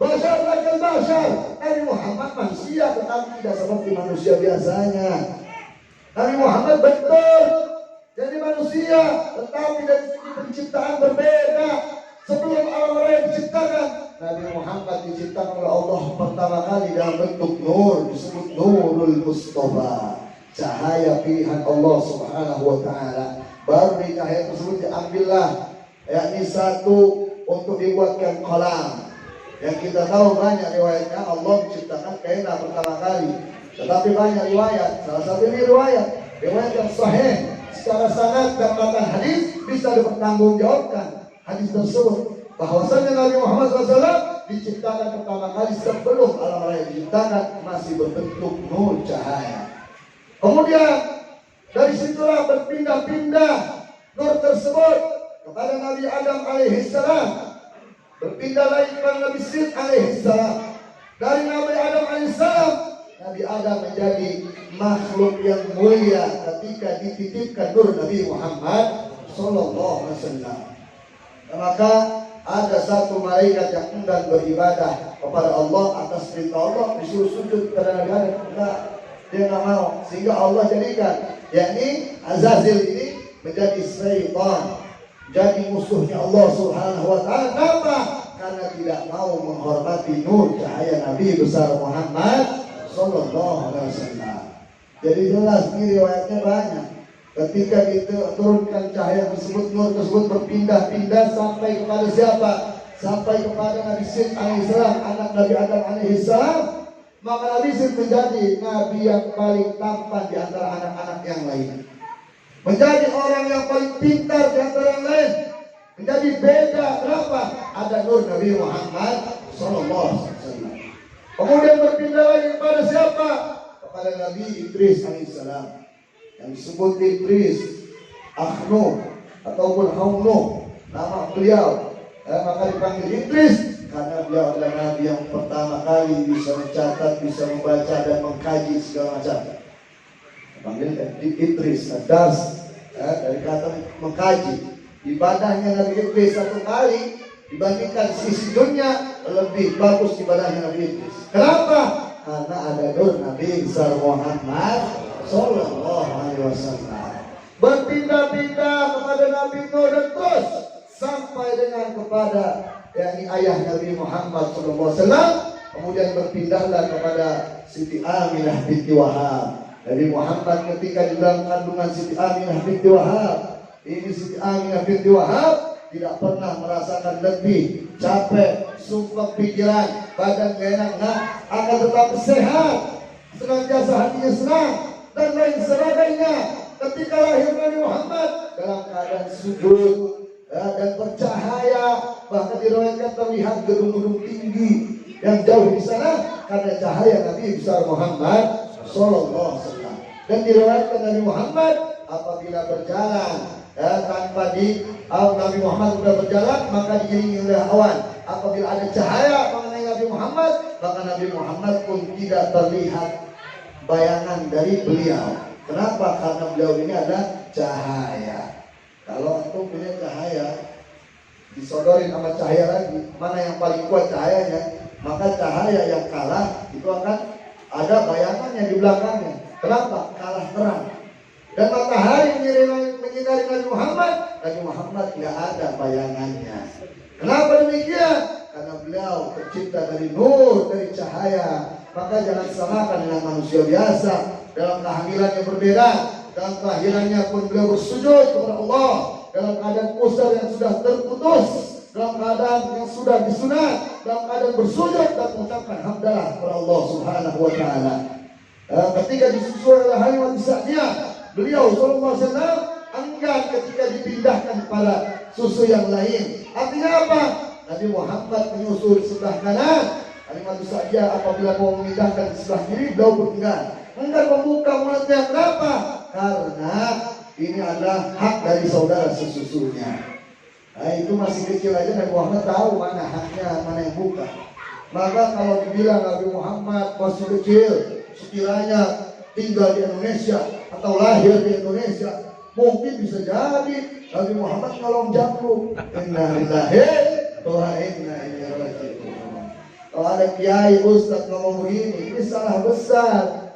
Bashar lakal bashar. Nabi Muhammad manusia, tetapi tidak seperti manusia biasanya. Nabi Muhammad betul jadi manusia, tetapi dari segi penciptaan berbeda. Sebelum alam raya diciptakan, Nabi Muhammad diciptakan oleh Allah pertama kali dalam bentuk nur, disebut Nurul Mustafa, cahaya pilihan Allah Subhanahu wa Ta'ala. Baru di cahaya tersebut diambillah yakni satu untuk dibuatkan kolam. Yang kita tahu banyak riwayatnya Allah menciptakan kainah pertama kali. Tetapi banyak riwayat, salah satu ini riwayat yang sahih secara sanad dan matan hadis bisa dipertanggungjawabkan hadis tersebut, bahwasanya Nabi Muhammad SAW diciptakan pertama kali sebelum alam raya diciptakan masih berbentuk nur cahaya. Kemudian dari situlah berpindah-pindah nur tersebut kepada Nabi Adam alaihissalam, berpindah lagi kepada Nabi Sid alaihissalam. Dari Nabi Adam alaihissalam, Nabi Adam menjadi makhluk yang mulia ketika dititipkan nur Nabi Muhammad sallallahu alaihi wasallam. Maka ada satu malaikat yang enggan beribadah kepada Allah atas perintah Allah, disuruh sujud kepada Nabi Adam. Enggak, dia nggak mau. Sehingga Allah jadikan, yakni Azazil ini menjadi syaitan, jadi musuhnya Allah Subhanahu wa taala. Kenapa? Karena tidak mau menghormati nur cahaya Nabi besar Muhammad sallallahu alaihi wasallam. Jadi jelas ini riwayatnya banyak. Ketika diturunkan cahaya tersebut, nur tersebut berpindah-pindah sampai kepada siapa? Sampai kepada Nabi Syed alaihissalam, anak Nabi Adam alaihissalam. Maka Nabi Syed menjadi nabi yang paling tampan di antara anak-anak yang lain, menjadi orang yang paling pintar di antara yang lain, menjadi beda. Kenapa? Ada nur Nabi Muhammad sallallahu alaihi wasallam. Kemudian berpindah lagi kepada siapa? Kepada Nabi Idris alaihissalam, yang disebut Idris Akhnu ataupun Haunu, nama beliau. Maka dipanggil Idris karena beliau adalah nabi yang pertama kali bisa mencatat, bisa membaca dan mengkaji segala macam. Dipanggil Idris, das dari kata mengkaji. Ibadahnya Nabi Idris satu kali dibandingkan sisi dunia lebih bagus ibadahnya Nabi Idris. Kenapa? Karena ada nur Nabi besar Muhammad sallallahu alaihi wasallam. Berpindah-pindah kepada Nabi Nuh dan terus sampai dengan kepada yakni ayah Nabi Muhammad sallallahu alaihi wasallam. Kemudian berpindahlah kepada Siti Aminah binti Wahab. Nabi Muhammad ketika di dalam kandungan Siti Aminah binti Wahab, ini Siti Aminah binti Wahab tidak pernah merasakan letih, capek, sumpah pikiran, badan gak enak, akan tetap sehat, senantiasa hatinya senang dan lain sebagainya. Ketika lahir Nabi Muhammad dalam keadaan sujud dan bercahaya, bahkan diriwayatkan terlihat gedung-gedung tinggi yang jauh di sana karena cahaya Nabi besar Muhammad sallallahu alaihi wasallam. Dan diriwayatkan Nabi Muhammad apabila berjalan tanpa Nabi Muhammad sudah berjalan maka diiringi oleh awan. Apabila ada cahaya mengenai Nabi Muhammad, maka Nabi Muhammad pun tidak terlihat bayangan dari beliau. Kenapa? Karena beliau ini ada cahaya. Kalau antum punya cahaya, disodorin sama cahaya lagi, mana yang paling kuat cahayanya, maka cahaya yang kalah itu akan ada bayangannya di belakangnya. Kenapa? Kalah terang. Dan matahari menyinari Nabi Muhammad tidak ada bayangannya. Kenapa demikian? Karena beliau tercipta dari nur, dari cahaya. Maka jangan samakan dengan manusia biasa. Dalam kehamilannya berbeda, dalam kelahirannya pun beliau bersujud kepada Allah, dalam keadaan pusar yang sudah terputus, dalam keadaan yang sudah disunat, dalam keadaan bersujud dan mengucapkan hamdalah kepada Allah Subhanahu wa taala. Ketika disusui oleh Halimah Sa'diyah, beliau sallallahu alaihi wasallam enggan ketika dipindahkan kepada susu yang lain. Artinya apa? Nabi Muhammad menyusul sebelah kanan, Halimah Sa'diyah apabila mau memindahkan sebelah kiri, beliau pun enggan membuka mulutnya. Kenapa? Karena ini adalah hak dari saudara sesusunya. Itu masih kecil aja Nabi Muhammad tahu mana haknya, mana yang buka. Maka kalau dibilang Nabi Muhammad masih kecil, sekiranya tinggal di Indonesia atau lahir di Indonesia, mungkin bisa jadi Nabi Muhammad ngalong jambu. Inna lillahi wa inna ilaihi raji'un. Kalau ada kiai ustaz ngomong begini, ini salah besar.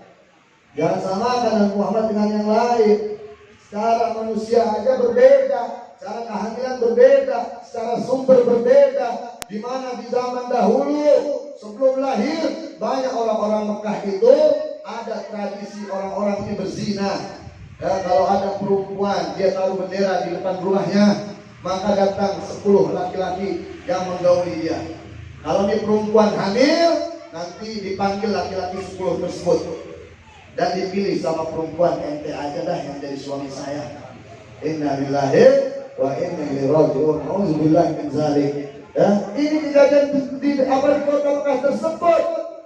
Jangan samakan Nabi Muhammad dengan yang lain. Secara manusia aja berbeda, cara kehamilan berbeda, secara sumber berbeda. Di mana di zaman dahulu sebelum lahir banyak orang-orang Mekah itu ada tradisi orang-orang ini berzina. Kalau ada perempuan dia taruh bendera di depan rumahnya, maka datang 10 laki-laki yang menggauli dia. Kalau ini perempuan hamil, nanti dipanggil laki-laki 10 tersebut dan dipilih sama perempuan, ente aja dah yang jadi suami saya. Inna lillahi wa inna ilaihi raji'un. Auzubillahi min zalik. Ini kejadian di kota Mekah tersebut.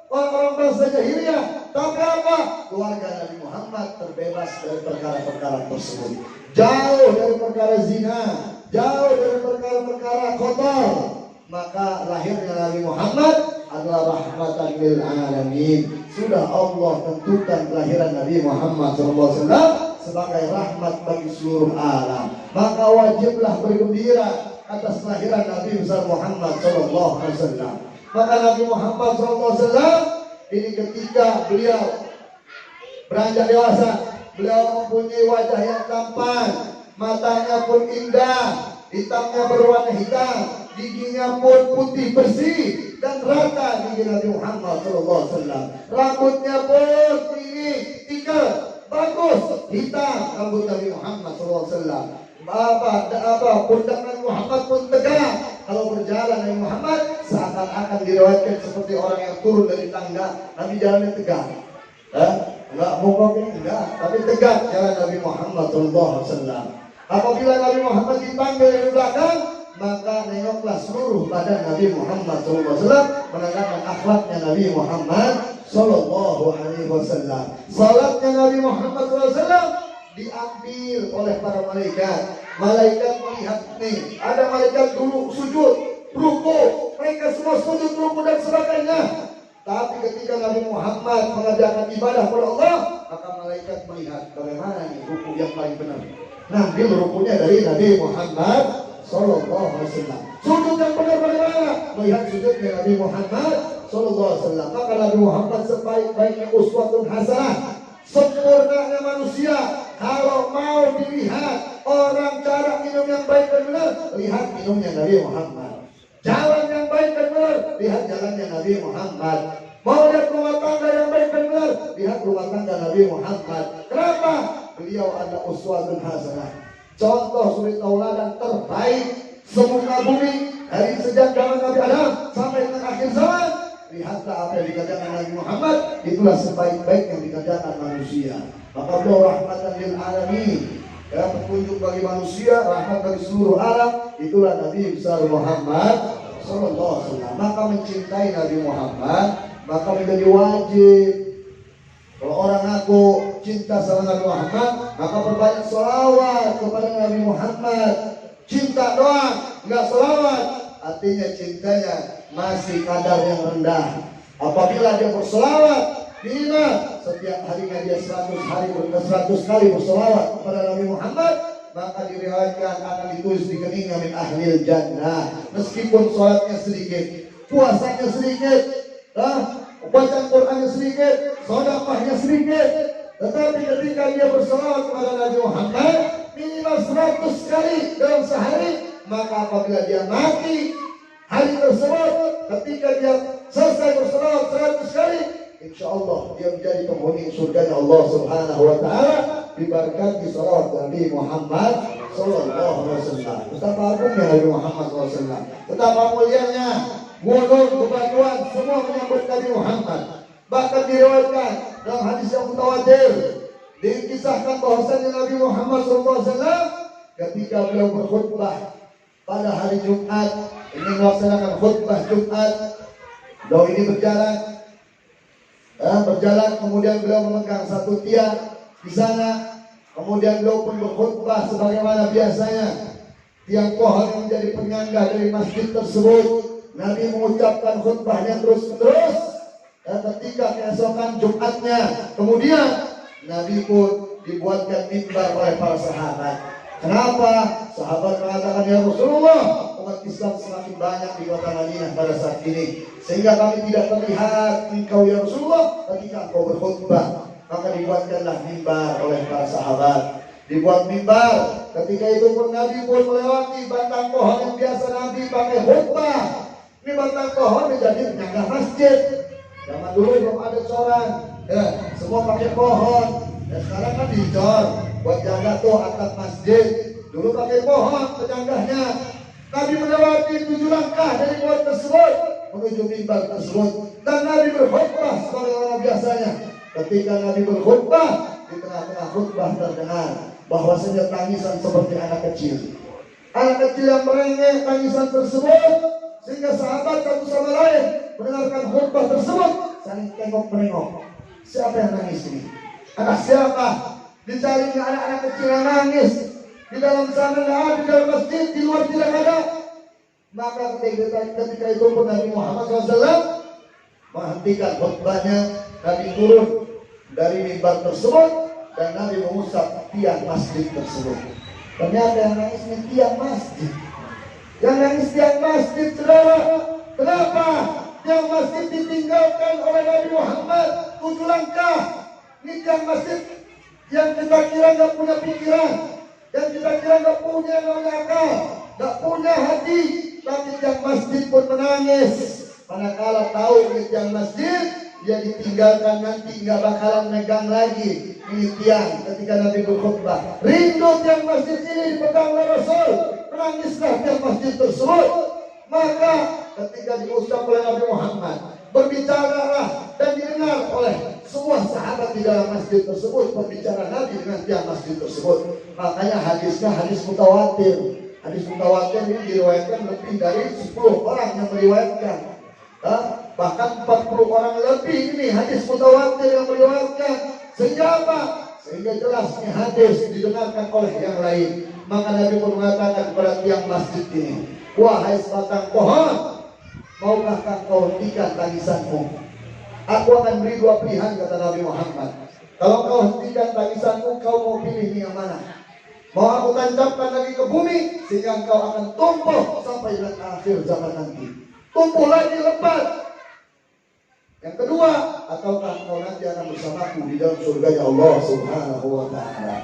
Orang-orang bangsa jahiliyah, tapi apa? Keluarga Nabi Muhammad terbebas dari perkara-perkara tersebut. Jauh dari perkara zina, jauh dari perkara-perkara kotor. Maka lahirnya Nabi Muhammad adalah rahmatan lil alamin. Sudah Allah tentukan kelahiran Nabi Muhammad SAW sebagai rahmat bagi seluruh alam. Maka wajiblah bergembira atas kelahiran Nabi besar Muhammad sallallahu alaihi wasallam. Maka Nabi Muhammad sallallahu alaihi wasallam ini ketika beliau beranjak dewasa, beliau mempunyai wajah yang tampan, matanya pun indah, hitamnya berwarna hitam, giginya pun putih bersih dan rata gigi Nabi Muhammad SAW. Rambutnya pun tinggi, tiga, bagus, hitam rambut Nabi Muhammad SAW. Pundak Nabi Muhammad pun tegak. Kalau berjalan Nabi Muhammad seakan-akan diriwayatkan seperti orang yang turun dari tangga. Nabi jalannya tegak. Enggak mogok ini enggak, tapi tegak jalan Nabi Muhammad SAW. Apabila Nabi Muhammad dipanggil dari belakang, maka nengoklah seluruh badan Nabi Muhammad SAW menandakan akhlaknya Nabi Muhammad SAW. Salatnya Nabi Muhammad SAW diambil oleh para malaikat. Malaikat melihat nih, ada malaikat dulu sujud, ruku, mereka semua sujud, ruku dan sebagainya. Tapi ketika Nabi Muhammad mengerjakan ibadah kepada Allah, maka malaikat melihat bagaimana nih ruku yang paling benar. Ngambil rukunya dari Nabi Muhammad sallallahu alaihi wasallam. Sujud yang benar bagaimana? Melihat sujudnya Nabi Muhammad sallallahu alaihi wasallam. Maka Nabi Muhammad sebaik-baiknya uswatun hasanah, sempurnanya manusia. Kalau mau dilihat orang cara minum yang baik dan benar, lihat minumnya Nabi Muhammad. Jalan yang baik dan benar, lihat jalannya Nabi Muhammad. Mau lihat rumah tangga yang baik dan benar, lihat rumah tangga Nabi Muhammad. Kenapa? Beliau adalah uswatun hasanah, contoh suri tauladan terbaik semuka bumi dari sejak zaman Nabi Adam sampai ke akhir zaman. Lihatlah apa yang dikerjakan Nabi Muhammad, itulah sebaik-baik yang dikerjakan manusia. Maka beliau rahmatan lil alamin, ya, petunjuk bagi manusia, rahmat bagi seluruh alam. Itulah Nabi besar Muhammad sallallahu alaihi wasallam. Maka mencintai Nabi Muhammad maka menjadi wajib. Kalau orang ngaku cinta sama Nabi Muhammad, maka perbanyak sholawat kepada Nabi Muhammad. Cinta doang, enggak sholawat, artinya cintanya masih kadar yang rendah. Apabila dia bersolawat, bila setiap harinya dia 100 kali bersolawat kepada Nabi Muhammad, maka diriwayatkan akan ditulis di keningnya min ahlil jannah. Meskipun sholatnya sedikit, puasanya sedikit, bacaan Qurannya sedikit, sedekahnya sedikit, tetapi ketika dia bersolawat kepada Nabi Muhammad minimal 100 kali dalam sehari, maka apabila dia mati hari tersebut, ketika dia selesai bersolawat 100 kali, insya Allah dia menjadi penghuni surganya Allah Subhanahu wa Ta'ala diberkati salawat Nabi Muhammad sallallahu alaihi wasallam. Betapa agungnya Nabi Muhammad sallallahu alaihi wasallam, betapa mulianya gunung, bebatuan semua menyambut Nabi Muhammad. Bahkan diriwayatkan dalam hadis yang mutawatir, dikisahkan bahwasanya Nabi Muhammad sallallahu alaihi wasallam ketika beliau berkhutbah pada hari Jumat, ini melaksanakan khutbah Jumat, beliau ini berjalan, kemudian beliau memegang satu tiang di sana, kemudian beliau pun berkhutbah sebagaimana biasanya. Tiang pohon yang menjadi penyangga dari masjid tersebut, Nabi mengucapkan khutbahnya terus-menerus. Dan ketika keesokan Jumatnya, kemudian Nabi pun dibuatkan mimbar oleh para sahabat. Kenapa? Sahabat mengatakan, ya Rasulullah, umat Islam semakin banyak di kota Madinah pada saat ini, sehingga kami tidak terlihat engkau ya Rasulullah ketika engkau berkhutbah. Maka dibuatkanlah mimbar oleh para sahabat. Dibuat mimbar. Ketika itu pun Nabi pun melewati batang pohon yang biasa Nabi pakai khutbah. Ini batang pohon menjadi penyangga masjid. Zaman dulu belum ada coran, ya, semua pakai pohon. Dan sekarang kan dicor buat jaga tuh atap masjid. Dulu pakai pohon penyanggahnya. Nabi melewati 7 langkah dari pohon tersebut menuju mimbar tersebut, dan Nabi berkhutbah sebagaimana biasanya. Ketika Nabi berkhutbah, di tengah-tengah khutbah terdengar bahwasanya tangisan seperti anak kecil. Anak kecil yang merengek tangisan tersebut, sehingga sahabat satu sama lain mendengarkan khutbah tersebut saling tengok-menengok. Siapa yang nangis ini? Anak siapa? Dicarinya anak-anak kecil yang nangis. Di dalam sana tidak ada, di dalam masjid, di luar tidak ada. Maka ketika itu pun Nabi Muhammad SAW menghentikan khutbahnya. Nabi turun dari mimbar tersebut, dan Nabi mengusap tiang masjid tersebut. Ternyata yang nangis ini tiang masjid. Yang nangis tiang masjid, saudara. Kenapa? Tiang masjid ditinggalkan oleh Nabi Muhammad 7 langkah. Ini tiang masjid yang kita kira nggak punya pikiran, yang kita kira nggak punya akal, nggak punya hati, tapi tiang masjid pun menangis. Manakala tahu ini tiang masjid, dia ditinggalkan nanti nggak bakalan megang lagi ini tiang ketika Nabi berkhutbah. Rindu tiang masjid ini dipegang oleh Rasul, menangislah tiang masjid tersebut. Maka ketika diucap oleh Nabi Muhammad, berbicaralah dan didengar oleh semua sahabat di dalam masjid tersebut berbicara Nabi dengan tiang masjid tersebut. Makanya hadisnya hadis mutawatir. Hadis mutawatir ini diriwayatkan lebih dari 10 orang yang meriwayatkan. Bahkan 40 orang lebih ini hadis mutawatir yang meriwayatkan. Sehingga apa? Sehingga jelas ini hadis didengarkan oleh yang lain. Maka Nabi pun mengatakan kepada tiang masjid ini, wahai sebatang pohon, maukah kau hentikan tangisanmu? Aku akan beri 2 pilihan, kata Nabi Muhammad. Kalau kau hentikan tangisanmu, kau mau pilih yang mana? Mau aku tancapkan lagi ke bumi sehingga kau akan tumbuh sampai akhir zaman nanti, tumbuh lagi lebat. Yang kedua, ataukah kau nanti akan bersamaku di dalam surganya Allah Subhanahu wa ta'ala?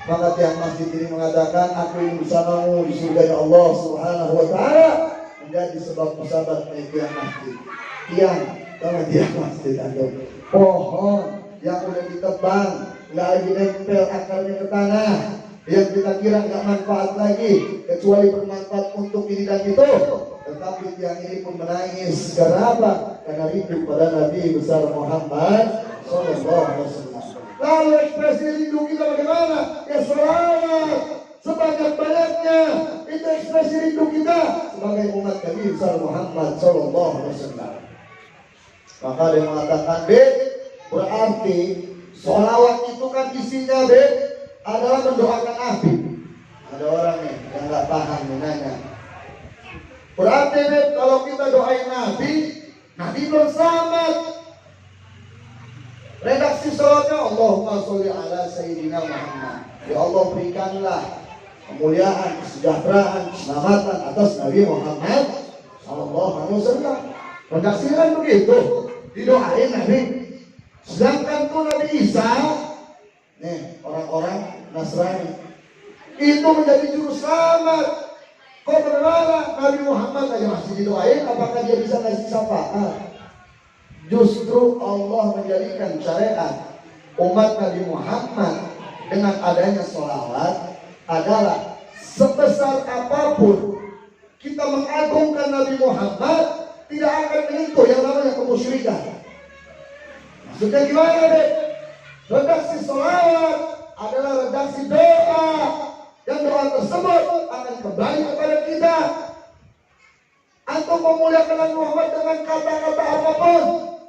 Maka tiang masjid ini mengatakan, aku ingin bersamamu di surganya Allah Subhanahu wa ta'ala. Menjadi sebab sahabat naik tiang masjid. Tiang masjid atau pohon yang udah ditebang, nggak lagi nempel akarnya ke tanah, yang kita kira nggak manfaat lagi kecuali bermanfaat untuk ini dan itu. Tetapi tiang ini pun menangis. Karena apa? Karena rindu pada Nabi besar Muhammad Sallallahu Alaihi Wasallam. Lalu ekspresi rindu kita bagaimana? Ya selawat sebanyak-banyaknya. Itu ekspresi rindu kita sebagai umat Nabi besar Muhammad Sallallahu Alaihi Wasallam. Maka dia mengatakan, berarti sholawat itu kan isinya adalah mendoakan Nabi. Ada orang nih yang nggak paham menanya. Berarti kalau kita doain Nabi belum selamat. Redaksi sholatnya Allahumma sholli ala Sayyidina Muhammad. Ya Allah, berikanlah kemuliaan, kesejahteraan, keselamatan atas Nabi Muhammad Sallallahu Alaihi Wasallam. Redaksinya kan begitu, didoain Nabi. Sedangkan tuh Nabi Isa, nih orang-orang Nasrani, itu menjadi juru selamat. Kok benar Nabi Muhammad aja masih didoain, apakah dia bisa ngasih syafaat? Justru Allah menjadikan syariat umat Nabi Muhammad dengan adanya sholawat adalah sebesar apapun kita mengagungkan Nabi Muhammad, tidak akan menyentuh yang namanya kemusyrikan. Maksudnya gimana deh? Redaksi sholawat adalah redaksi doa, yang doa tersebut akan kembali kepada kita. Antum memuliakan Nabi Muhammad dengan kata-kata apapun.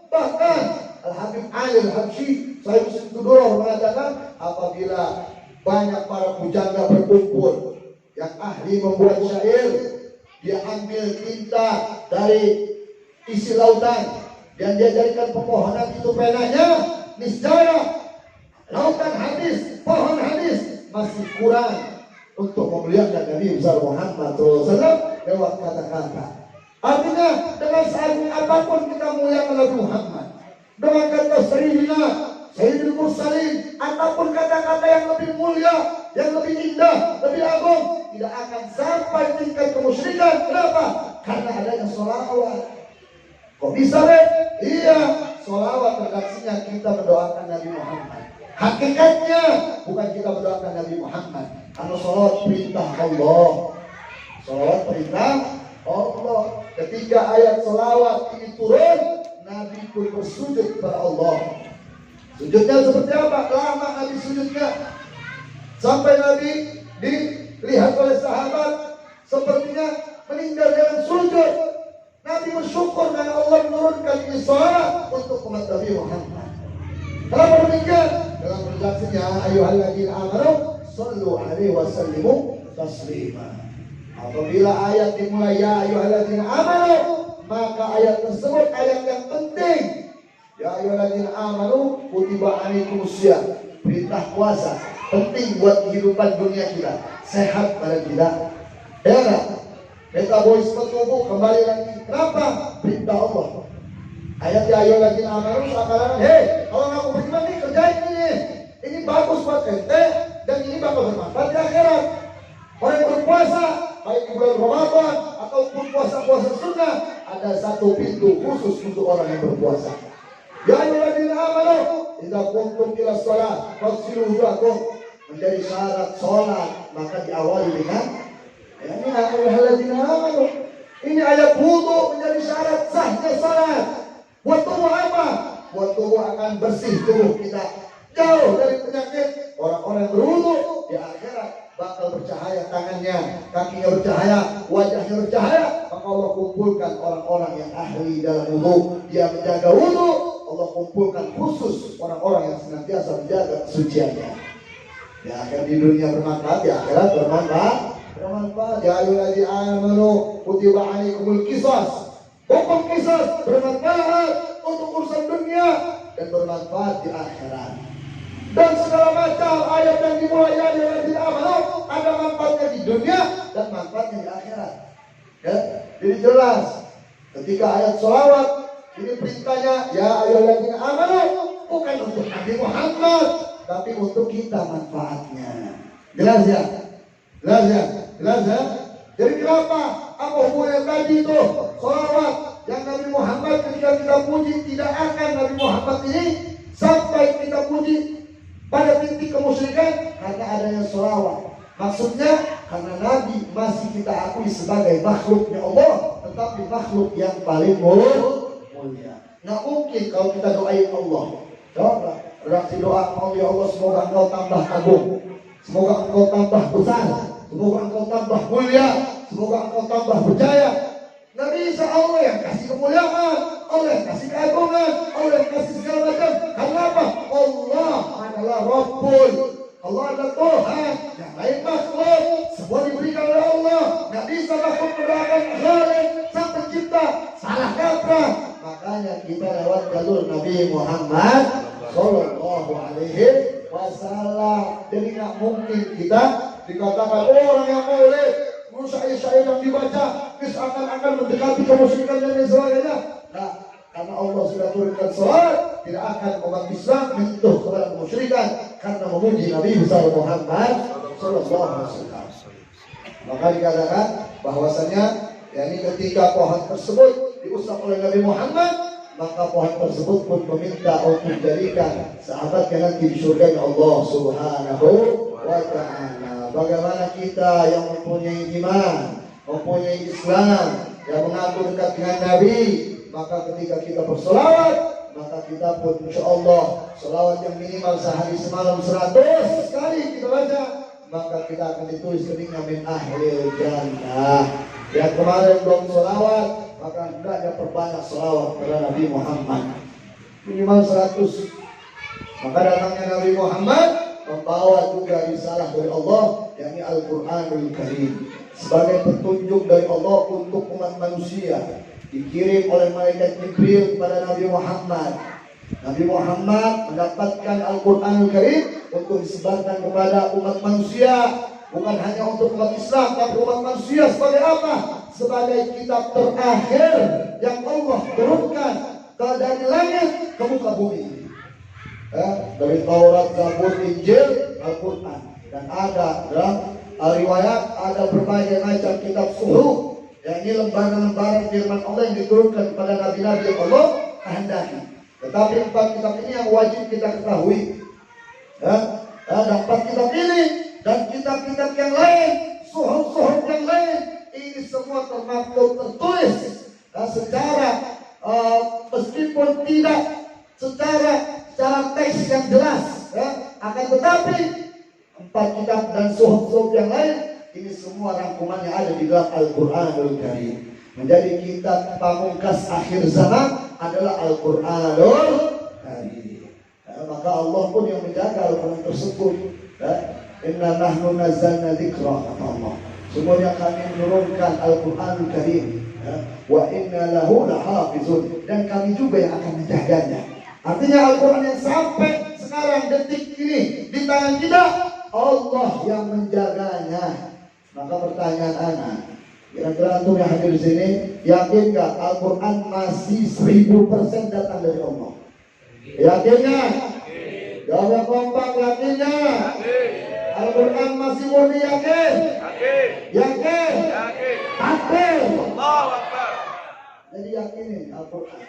Bahkan Al-Habib Ali Al-Habsyi, saya Muslim mengatakan, apabila banyak para pujangga berkumpul yang ahli membuat syair, dia ambil tinta dari isi lautan dan dia jadikan pepohonan itu penanya, niscaya lautan hadis, pohon hadis masih kurang untuk memuliakan Nabi besar Muhammad SAW lewat kata-kata. Artinya dengan seagung apapun kita muliakan Nabi Muhammad, dengan kata Sayyidul Mursalin, ataupun kata-kata yang lebih mulia, yang lebih indah, lebih agung, tidak akan sampai tingkat kemusyrikan. Kenapa? Karena adanya sholawat. Kok bisa deh? Iya, sholawat redaksinya kita mendoakan Nabi Muhammad. Hakikatnya bukan kita mendoakan Nabi Muhammad, karena sholawat perintah Allah. Sholawat perintah Allah. Ketika ayat sholawat ini turun, Nabi pun bersujud kepada Allah. Sujudnya seperti apa? Lama Nabi sujudnya, sampai Nabi dilihat oleh sahabat sepertinya meninggal dalam sujud. Nabi bersyukur karena Allah menurunkan ini sholawat untuk umat Nabi Muhammad. Kenapa demikian? Dalam redaksinya, ayyuhalladzina amanu shallu alaihi wa sallimu taslima. Apabila ayat dimulai ya ayyuhalladzina amanu, maka ayat tersebut ayat yang penting. Ya ayyuhalladzina amanu kutiba alaikumusiyam. perintah puasa penting buat kehidupan dunia kita, sehat pada kita. Ya enggak? Metabolisme tubuh kembali lagi. Kenapa? Perintah Allah. Ayat ya ayo lagi amanu sekarang, hei, kalau nggak mau beriman nih kerjain ini. Ini bagus buat ente dan ini bakal bermanfaat di akhirat. Orang yang berpuasa, baik di bulan Ramadan ataupun puasa-puasa sunnah, ada satu pintu khusus untuk orang yang berpuasa. Ya ayyuhalladzina amanu idza qumtum ila shalah faghsilu wujuhakum. Menjadi syarat sholat maka diawali dengan ya ini ayyuhalladzina amanu. Ini ayat wudu menjadi syarat sahnya sholat. Buat tubuh apa? Buat tubuh akan bersih, tubuh kita jauh dari penyakit. Orang-orang yang berwudu di akhirat bakal bercahaya tangannya, kakinya bercahaya, wajahnya bercahaya. Maka Allah kumpulkan orang-orang yang ahli dalam wudu. Dia menjaga wudu, Allah kumpulkan khusus orang-orang yang senantiasa menjaga kesuciannya. Ya akhir di dunia bermanfaat, di akhirat bermanfaat. Ya ayyuhalladzina amanu kutiba alaikumul qisas. Hukum qisas bermanfaat untuk urusan dunia dan bermanfaat di akhirat. Dan segala macam ayat yang dimulai dari ayyuhalladzina amanu ada manfaatnya di dunia dan manfaatnya di akhirat. Ya, jadi jelas ketika ayat sholawat ini perintahnya ya ayyuhalladzina amanu bukan untuk Nabi Muhammad tapi untuk kita manfaatnya. Jelas ya? Jelas ya? Jelas ya? Jadi kenapa? Apa hubungannya tadi itu? Sholawat yang Nabi Muhammad ketika kita puji tidak akan Nabi Muhammad ini sampai kita puji pada titik kemusyrikan karena adanya sholawat. Maksudnya karena Nabi masih kita akui sebagai makhluknya Allah, tetapi makhluk yang paling mulia. Nggak mungkin kalau kita doain Allah. Coba redaksi doa, ya Allah semoga engkau tambah agung, semoga engkau tambah besar, semoga engkau tambah mulia, semoga engkau tambah berjaya. Nggak bisa, Allah yang kasih kemuliaan, Allah yang kasih keagungan, Allah yang kasih segala macam. Karena apa? Allah adalah Rabbul, Allah adalah Tuhan, yang lain makhluk, semua diberikan oleh Allah. Nggak bisa makhluk mendoakan Khalik, sang pencipta, salah kaprah. Makanya kita lewat jalur Nabi Muhammad Sallallahu Alaihi Wasallam. Jadi nggak mungkin kita dikatakan orang yang boleh syair-syair yang dibaca akan mendekati kemusyrikan dan sebagainya. Nah, karena Allah sudah turunkan salat, tidak akan umat Islam menyentuh kepada kemusyrikan karena memuji Nabi besar Muhammad Sallallahu Alaihi Wasallam. Maka dikatakan bahwasanya yakni ketika pohon tersebut diusap oleh Nabi Muhammad, maka pohon tersebut pun meminta untuk dijadikan sahabat yang nanti di surga Allah Subhanahu wa Ta'ala. Bagaimana kita yang mempunyai iman, mempunyai Islam, yang mengaku dekat dengan Nabi, maka ketika kita bersolawat, maka kita pun insya Allah solawat yang minimal sehari semalam 100 kali kita baca, maka kita akan ditulis keningnya min ahlil jannah. Yang kemarin belum solawat, maka hendaknya perbanyak solawat kepada Nabi Muhammad minimal 100. Maka datangnya Nabi Muhammad membawa juga risalah dari Allah, yakni Al-Quranul Karim, sebagai petunjuk dari Allah untuk umat manusia. Dikirim oleh malaikat Jibril kepada Nabi Muhammad. Nabi Muhammad mendapatkan Al-Quranul Karim untuk disebarkan kepada umat manusia, bukan hanya untuk umat Islam, tapi umat manusia sebagai apa? Sebagai kitab terakhir yang Allah turunkan dari langit ke muka bumi. Dari Taurat, Zabur, Injil, Al-Quran, dan ada dalam riwayat ada berbagai macam kitab suhuf, yakni lembaran-lembaran firman Allah yang diturunkan kepada nabi-nabi yang Allah kehendaki. Tetapi 4 kitab ini yang wajib kita ketahui. Dan 4 kitab ini dan kitab-kitab yang lain, suhuf-suhuf yang lain, ini semua termaktub tertulis secara meskipun tidak secara teks yang jelas, akan tetapi 4 kitab dan suhuf-suhuf yang lain ini semua rangkumannya ada di dalam Al-Quranul Karim. Menjadi kitab pamungkas akhir zaman adalah Al-Quranul Karim. Maka Allah pun yang menjaga Al-Quran tersebut. Inna nahnu nazzalna dzikra, kata Allah. Semuanya kami menurunkan Al-Quranul Karim. Wa inna lahu lahafizun, dan kami juga yang akan menjaganya. Artinya Al-Quran yang sampai sekarang detik ini di tangan kita, Allah yang menjaganya. Maka pertanyaan anak, kira-kira antum yang hadir di sini, yakin gak Al-Quran masih 1000% datang dari Allah? Yakin gak? Jawab kompak, yakin gak? Al-Quran masih murni, yakin? Yakin? Takbir. Jadi yakinin Al-Quran.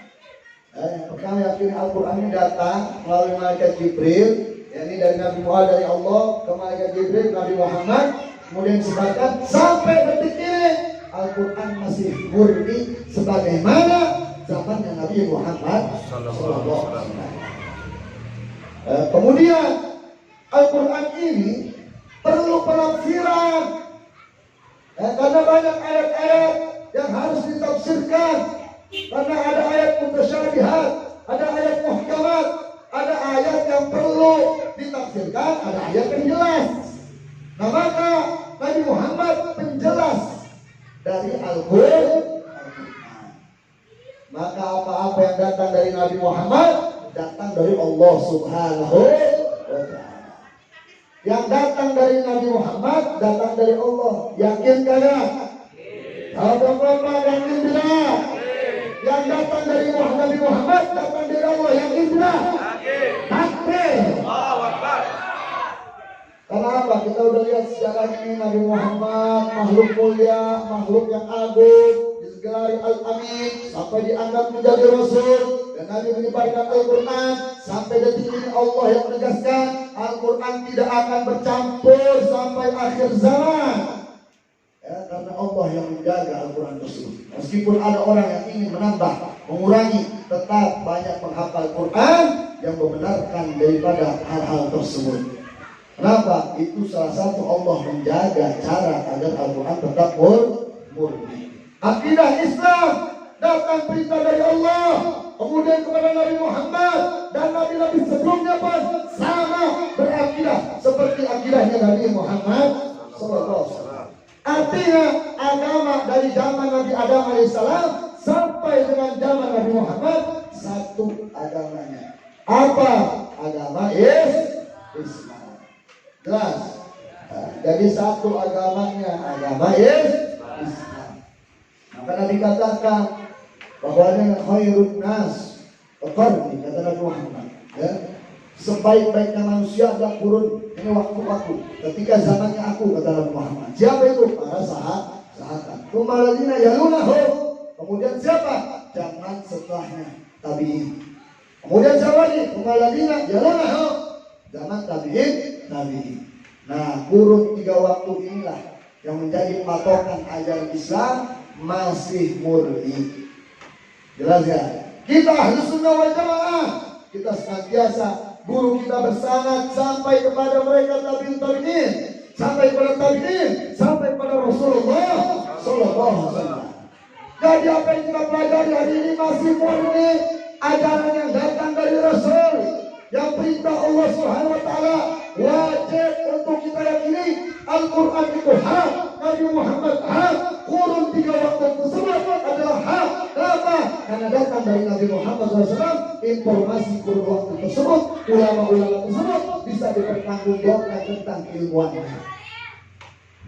Yang pertama yakini Al-Quran ini datang melalui malaikat Jibril, yakni dari Nabi Muhammad dari Allah ke malaikat Jibril Nabi Muhammad, kemudian disebarkan sampai detik ini Al-Quran masih murni sebagaimana zamannya Nabi Muhammad sallallahu alaihi wasallam. Kemudian Al-Quran ini perlu penafsiran, karena banyak ayat-ayat yang harus ditafsirkan. Karena ada ayat mutasyabihat, ada ayat muhkamat, ada ayat yang perlu ditafsirkan, ada ayat yang jelas. Nah maka Nabi Muhammad penjelas dari Al-Quran. Maka apa-apa yang datang dari Nabi Muhammad datang dari Allah Subhanahu wa ta'ala. Yang datang dari Nabi Muhammad datang dari Allah. Yakin kalian? Apa-apa yakin tidak? Yang datang dari Nabi Muhammad datang dari Allah. Yakin tidak? Takbir. Kenapa? Kita udah lihat sejarah ini, Nabi Muhammad makhluk mulia, makhluk yang agung, digelari Al-Amin sampai dianggap menjadi Rasul, dan Nabi menyebarkan Al-Quran sampai detik ini Allah yang menegaskan Al-Quran tidak akan bercampur sampai akhir zaman. Ya, karena Allah yang menjaga Al-Quran tersebut. Meskipun ada orang yang ingin menambah, mengurangi, tetap banyak menghafal Quran yang membenarkan daripada hal-hal tersebut. Kenapa? Itu salah satu Allah menjaga cara agar Al-Quran tetap murni. Akidah Islam datang perintah dari Allah, kemudian kepada Nabi Muhammad dan Nabi-Nabi sebelumnya pun sama berakidah seperti akidahnya Nabi Muhammad SAW. Artinya agama dari zaman Nabi Adam alaihissalam sampai dengan zaman Nabi Muhammad satu agamanya. Apa? Agama Islam. Jelas. Jadi satu agamanya, agama Islam. Maka Nabi katakan bahwa ada khairun nas qarni, kata Nabi Muhammad, ya. Sebaik-baiknya manusia adalah kurun, ini waktu ketika zamannya aku, kata Nabi Muhammad. Siapa itu? Para sahabat. Kemudian yalunahum, kemudian siapa? Zaman setelahnya, tabi'in. Kemudian siapa lagi? Kemudian yalunahum, zaman tabi'in. Nah, kurun 3 waktu inilah yang menjadi patokan ajaran Islam masih murni. Jelas ya? Kita Ahlus Sunnah wal Jamaah, kita senantiasa guru kita bersanad sampai kepada mereka tabi'in, sampai kepada tabi'in, sampai kepada Rasulullah sallallahu alaihi wasallam. Jadi apa yang kita pelajari hari ini masih murni ajaran yang datang dari Rasul, yang perintah Allah Subhanahu wa taala. Wajib untuk kita yakini Al-Quran itu hak, Nabi Muhammad hak, kurun 3 waktu tersebut adalah hak. Kenapa? Karena datang dari Nabi Muhammad SAW. Informasi kurun waktu tersebut, ulama-ulama tersebut bisa dipertanggungjawabkan tentang keilmuannya.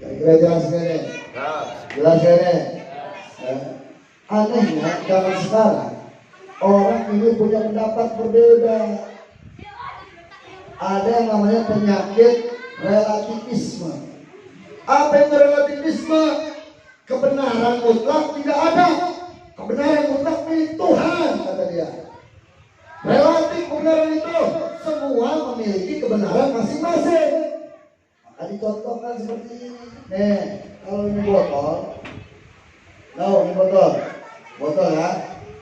Kira-kira jelas ini? Jelas ini? Anehnya zaman sekarang orang ini punya pendapat berbeda. Ada yang namanya penyakit relativisme. Apa yang relativisme? Kebenaran mutlak tidak ada. Kebenaran mutlak milik Tuhan, kata dia. Relatif kebenaran itu semua memiliki kebenaran masing-masing. Maka dicontohkan seperti ini. Kalau ini botol, botol ya,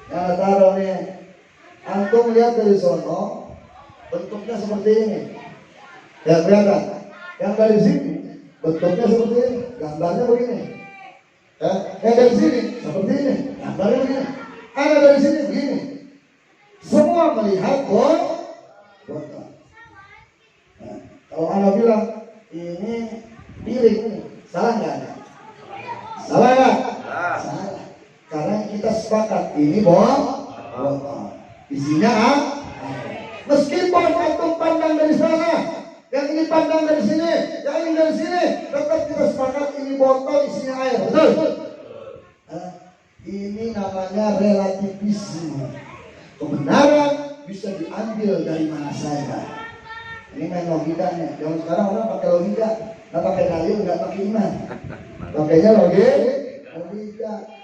yang taruh nih. Antum lihat dari sono, bentuknya seperti ini. Ya kelihatan. Yang dari sini bentuknya seperti ini, gambarnya begini. Ya, yang dari sini seperti ini, gambarnya begini. Ada dari sini begini. Semua melihat botol. Nah, kalau Anda bilang ini piring ini, salah nggak? Salah nggak? Salah. Karena kita sepakat ini botol. Isinya Meskipun antum pandang dari sana, yang ini pandang dari sini, yang ini dari sini, tetap kita sepakat ini botol isinya air. Betul? Ini namanya relativisme. Kebenaran bisa diambil dari mana saja. Ini main logikanya. Yang sekarang orang pakai logika, nggak pakai dalil, nggak pakai iman. Pakainya logika.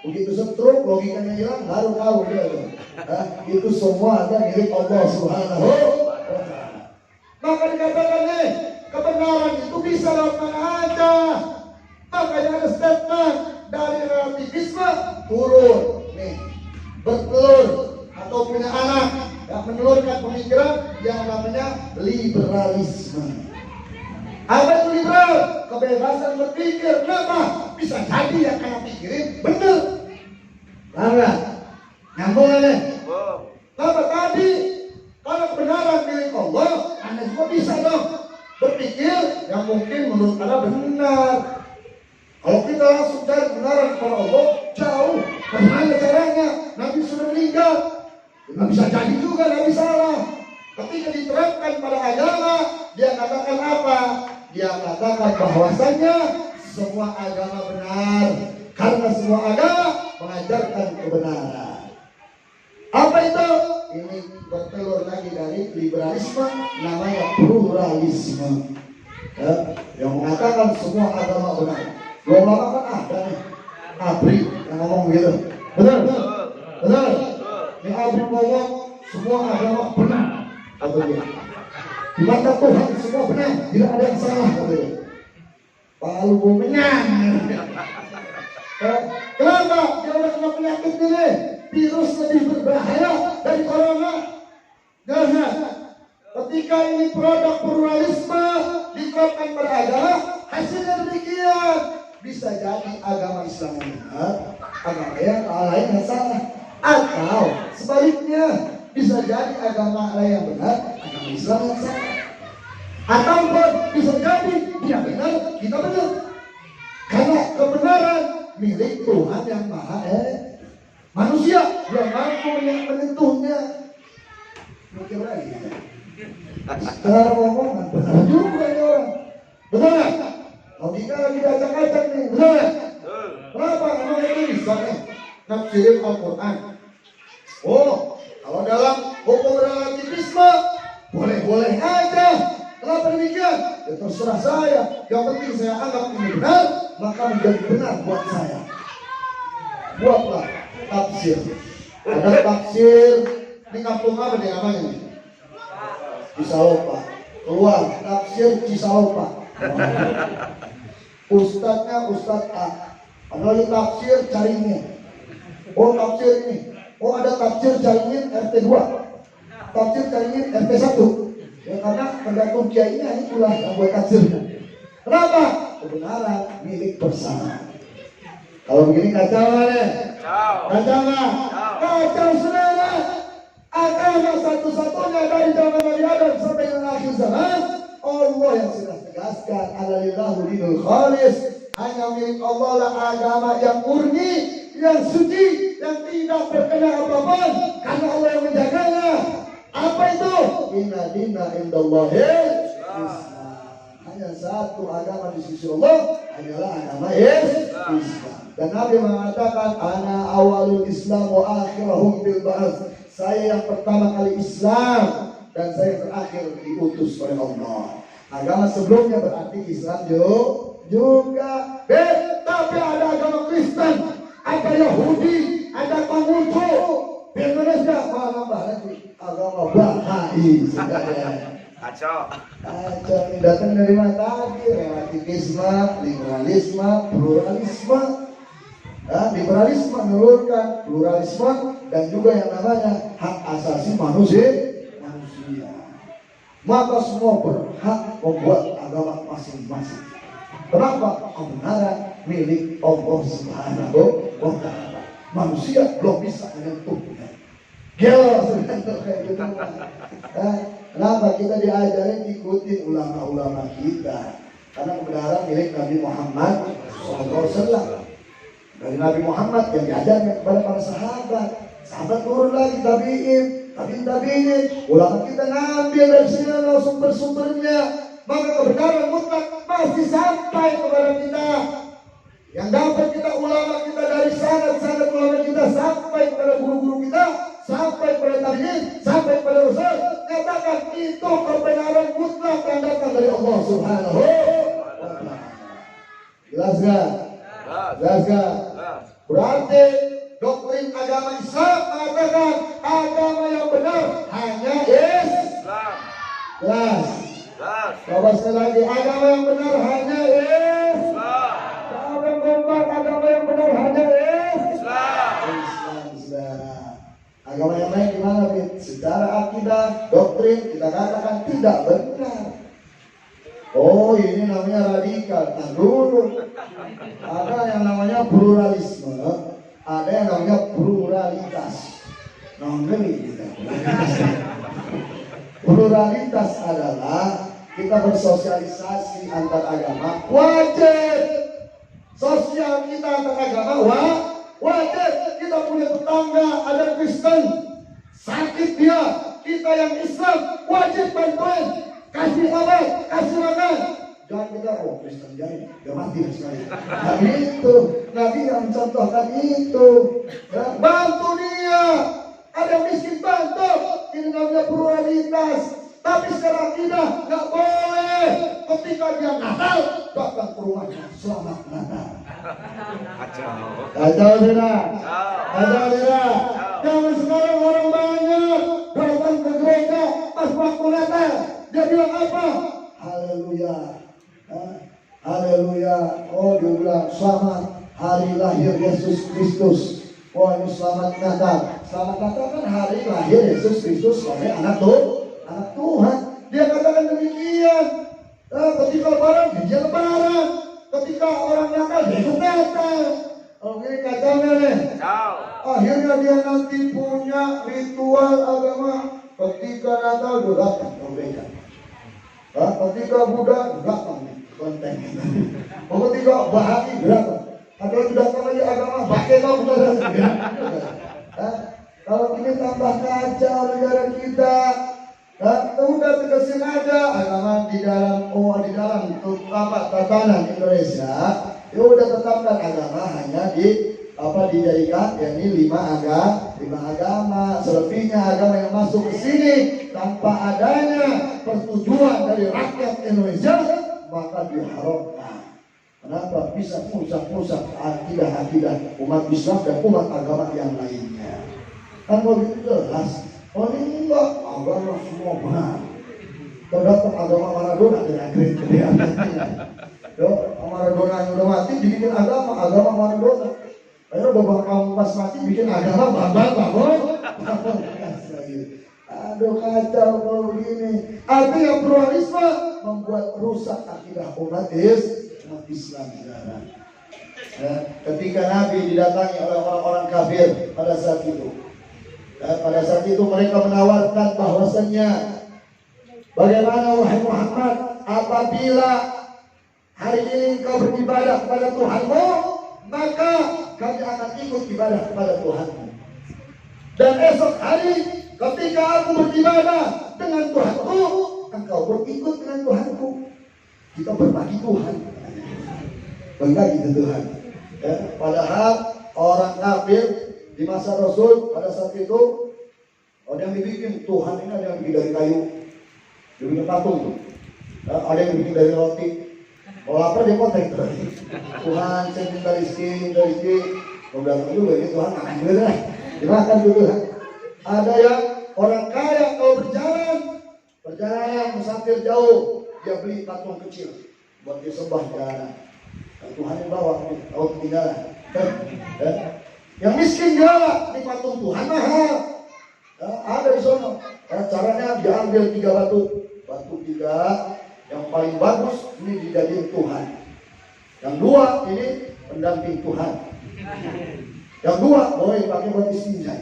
Begitu setruk, logikanya hilang, baru tahu dia tuh. Itu semua ada milik Allah Subhanahu wa Ta'ala. Maka dikatakan nih, kebenaran itu bisa lewat mana aja. Makanya ada statement dari relativisme turun, nih, bertelur atau punya anak yang menelurkan pemikiran yang namanya liberalisme. Apa itu liberal? Kebebasan berpikir. Kenapa? Bisa jadi yang kalian pikirin benar. Enggak? Nyambung nih? Kenapa tadi? Kalau kebenaran milik Allah, Anda juga bisa dong berpikir yang mungkin menurut Anda benar. Kalau kita langsung cari kebenaran kepada Allah, jauh. Bagaimana caranya? Nabi sudah meninggal. Nggak bisa jadi juga, Nabi salah. Ketika diterapkan pada agama, dia katakan apa? Dia katakan bahwasanya semua agama benar karena semua agama mengajarkan kebenaran. Apa itu? Ini bertelur lagi dari liberalisme, namanya pluralisme. Yang mengatakan semua agama benar. Belum lama kan ada nih Abri yang ngomong gitu. Benar? Benar? Ini Abri ngomong semua agama benar. Atau dia di mata Tuhan semua benar, tidak ada yang salah. Palu menyang. Kenapa? Dia udah kena penyakit ini. Virus lebih berbahaya dari corona. Jangan. Ketika ini produk pluralisme diterapkan pada agama, hasilnya demikian. Bisa jadi agama Islam benar, agama yang lain yang salah. Atau sebaliknya, bisa jadi agama lain yang benar, agama Islam yang salah. Ataupun bisa jadi dia benar, kita benar. Karena kebenaran milik Tuhan yang Maha manusia yang mampu menyentuhnya. Mikir lagi. Secara omongan benar juga ini orang. Betul nggak? Logika lagi diacak-acak nih. Betul nggak? Kenapa? Emang itu bisa nih nafsirin Al-Quran. Oh, kalau dalam hukum relativisme boleh-boleh aja. Kenapa demikian? Ya terserah saya. Yang penting saya anggap ini benar, maka menjadi benar buat saya. Buatlah tafsir. Ada tafsir di kampung apa nih namanya? Cisaupa. Keluar tafsir Cisaupa. Ustadznya Ustadz A. Ada tafsir Caimin. Oh tafsir ini. Oh ada tafsir Caimin RT2. Tafsir Caimin RT1. Ya karena tergantung kiainya itulah yang buat tafsirnya. Kenapa? Kebenaran milik bersama. Kalau begini kacau deh. Kacau nggak? Kacau saudara. Agama satu-satunya dari zaman Nabi Adam sampai dengan akhir zaman. Allah yang sudah tegaskan alillahu dinul khalis. Hanya milik Allah lah agama yang murni, yang suci, yang tidak terkena apapun. Karena Allah yang menjaganya. Apa itu? Inna dina indallahil Islam. Hanya satu agama di sisi Allah hanyalah agama Islam. Dan Nabi mengatakan ana awalul Islam wa akhirahum bil ba'ats. Saya yang pertama kali Islam dan saya terakhir diutus oleh Allah. Agama sebelumnya berarti Islam juga. Tapi ada agama Kristen, ada Yahudi, ada Konghucu. Di Indonesia mana lagi agama Bahai saudara. Kacau ini datang dari mana tadi? Relativisme, liberalisme, pluralisme. Liberalisme menelurkan pluralisme dan juga yang namanya hak asasi manusia. Maka semua berhak membuat agama masing-masing. Kenapa? Kebenaran milik Allah Subhanahu wa Ta'ala. Manusia belum bisa menyentuhnya. Gila sebenarnya kayak gitu. Kenapa kita diajarin ikutin ulama-ulama kita? Karena kebenaran milik Nabi Muhammad SAW. Dari Nabi Muhammad yang diajarkan kepada para sahabat. Sahabat turun lagi tabi'in. tabiin. Ulama kita ngambil dari sini sumber-sumbernya, maka kebenaran mutlak pasti sampai kepada kita. Yang dapat kita ulama kita dari sanad-sanad ulama kita sampai kepada guru-guru kita, sampai kepada tabiin, sampai kepada Rasul, katakan itu kebenaran mutlak yang datang dari Allah Subhanahu wa Ta'ala. Jelas gak? Jelas gak? Berarti doktrin agama Islam mengatakan agama yang benar hanya Islam. Jelas. Coba sekali lagi, agama yang benar hanya Islam. Jangan gombal, agama yang benar hanya Islam. Islam. Agama yang lain gimana, Fit? Secara akidah, doktrin kita katakan tidak benar. Oh, ini namanya radikal. Nah, dulu ada yang namanya pluralisme, ada yang namanya pluralitas. Nah, ini pluralitas adalah kita bersosialisasi antar agama, wajib. Sosial kita antar agama wajib. Kita punya tetangga ada Kristen, sakit dia, kita yang Islam wajib bantuin. Kasih obat, kasih makan. Jangan kita, oh Kristen jadi, dia mati sekali. Nah itu, Nabi yang contohkan itu. Ya, bantu dia. Ada yang miskin bantu. Ini namanya pluralitas. Tapi secara akidah nggak boleh. Ketika dia Natal, datang ke rumahnya, selamat Natal. Kacau tidak? Kacau tidak? Jangan sekarang orang banyak datang ke gereja pas waktu Natal. Dia bilang apa? Haleluya. Haleluya. Oh, dia bilang selamat hari lahir Yesus Kristus. Oh, ini selamat Natal. Selamat Natal kan hari lahir Yesus Kristus sebagai anak Tuhan. Dia katakan demikian. Ketika lebaran, dia lebaran. Ketika orang Natal, dia ikut Natal. Oke, kacaunya nih. Akhirnya dia nanti punya ritual agama. Ketika Natal, dia datang ke gereja. Ketika Buddha, datang konten. Ketika Bahagi, datang. Atau datang lagi agama, pakai kau bukan. Kalau ini tambah kacau negara kita. Udah tegasin aja agama di dalam tatanan Indonesia. Ya udah tetapkan agama hanya dijadikan yakni lima agama. Selebihnya agama yang masuk ke sini tanpa adanya persetujuan dari rakyat Indonesia maka diharamkan. Kenapa? Bisa merusak akidah umat Islam dan umat agama yang lainnya. Kan begitu jelas. Oh ini enggak, agama semua benar. Terdapat agama Maradona dengan kriteria. Yo, Maradona yang udah mati dibikin agama Maradona. Ayo babak kamu pas mati bikin agama bangun. Aduh kacau kalau begini. Artinya pluralisme membuat rusak akidah umat Islam. Ya, ketika Nabi didatangi oleh orang-orang kafir pada saat itu. Pada saat itu mereka menawarkan bahwasannya bagaimana wahai Muhammad apabila hari ini kau beribadah kepada Tuhanmu maka kami akan ikut ibadah kepada Tuhanmu dan esok hari ketika aku beribadah dengan Tuhanku engkau berikut dengan Tuhanku, kita berbagi Tuhan, berbagi Tuhan. Padahal orang kafir di masa Rasul pada saat itu ada yang dibikin Tuhan ini, ada yang bikin dari kayu, dibikin patung tuh. Ada yang bikin dari roti. Kalau lapar dia kontak Tuhan saya minta rezeki. Kalau datang juga ini Tuhan makan dulu dah, dimakan dulu. Ada yang orang kaya kalau perjalanan musafir jauh, dia beli patung kecil buat disembah jalanan. Tuhan yang bawa, tahu ketinggalan. Yang miskin jual di patung Tuhan mahal. Ada di sana. Caranya diambil 3 batu 3 yang paling bagus ini dijadiin Tuhan. Yang 2 ini pendamping Tuhan. Yang 2 boleh pakai buat istinja.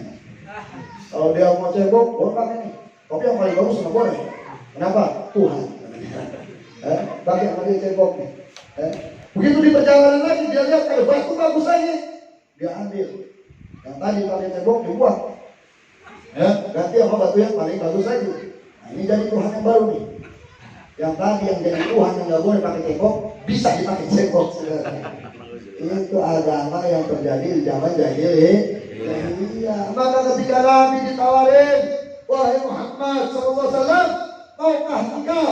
Kalau dia mau cebok boleh pakai nih. Tapi yang paling bagus nggak boleh. Kenapa? Tuhan. Pakai sama dia cebok nih. Begitu di perjalanan lagi dia lihat ada batu bagus aja. Dia ambil yang tadi pakai cebok dibuang. Ya, ganti sama batu yang paling bagus lagi. Nah, ini jadi Tuhan yang baru nih. Yang tadi yang jadi Tuhan yang nggak boleh pakai cekok, bisa dipakai cekok. Itu agama yang terjadi di zaman jahiliyah. Maka ketika Nabi ditawarin, wahai Muhammad SAW, maukah engkau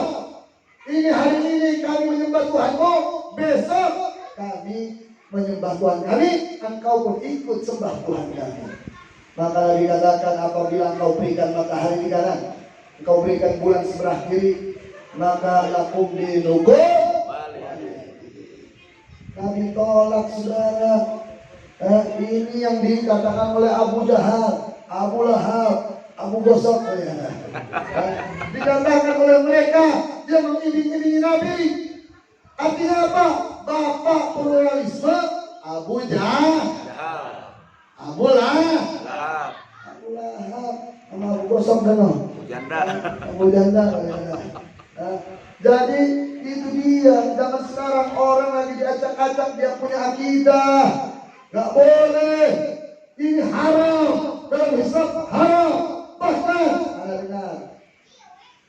ini hari ini kami menyembah Tuhanmu, besok kami menyembah Tuhan kami, engkau pun ikut sembah Tuhan kami. Maka dikatakan apabila engkau berikan matahari di kanan, engkau berikan bulan sebelah kiri, maka lakum dinukum. Kami tolak saudara. Ini yang dikatakan oleh Abu Jahal, Abu Lahab, Abu Gosok. Dikatakan oleh mereka dia mengiming-imingi Nabi. Artinya apa? Bapak pluralisme Abu Jahal, Abu Lahab, sama Abu Gosok dan Abu Janda. Jadi itu dia, zaman sekarang orang lagi diacak-acak dia punya akidah. Gak boleh, ini haram, dalam Islam haram. Bahkan ada dengar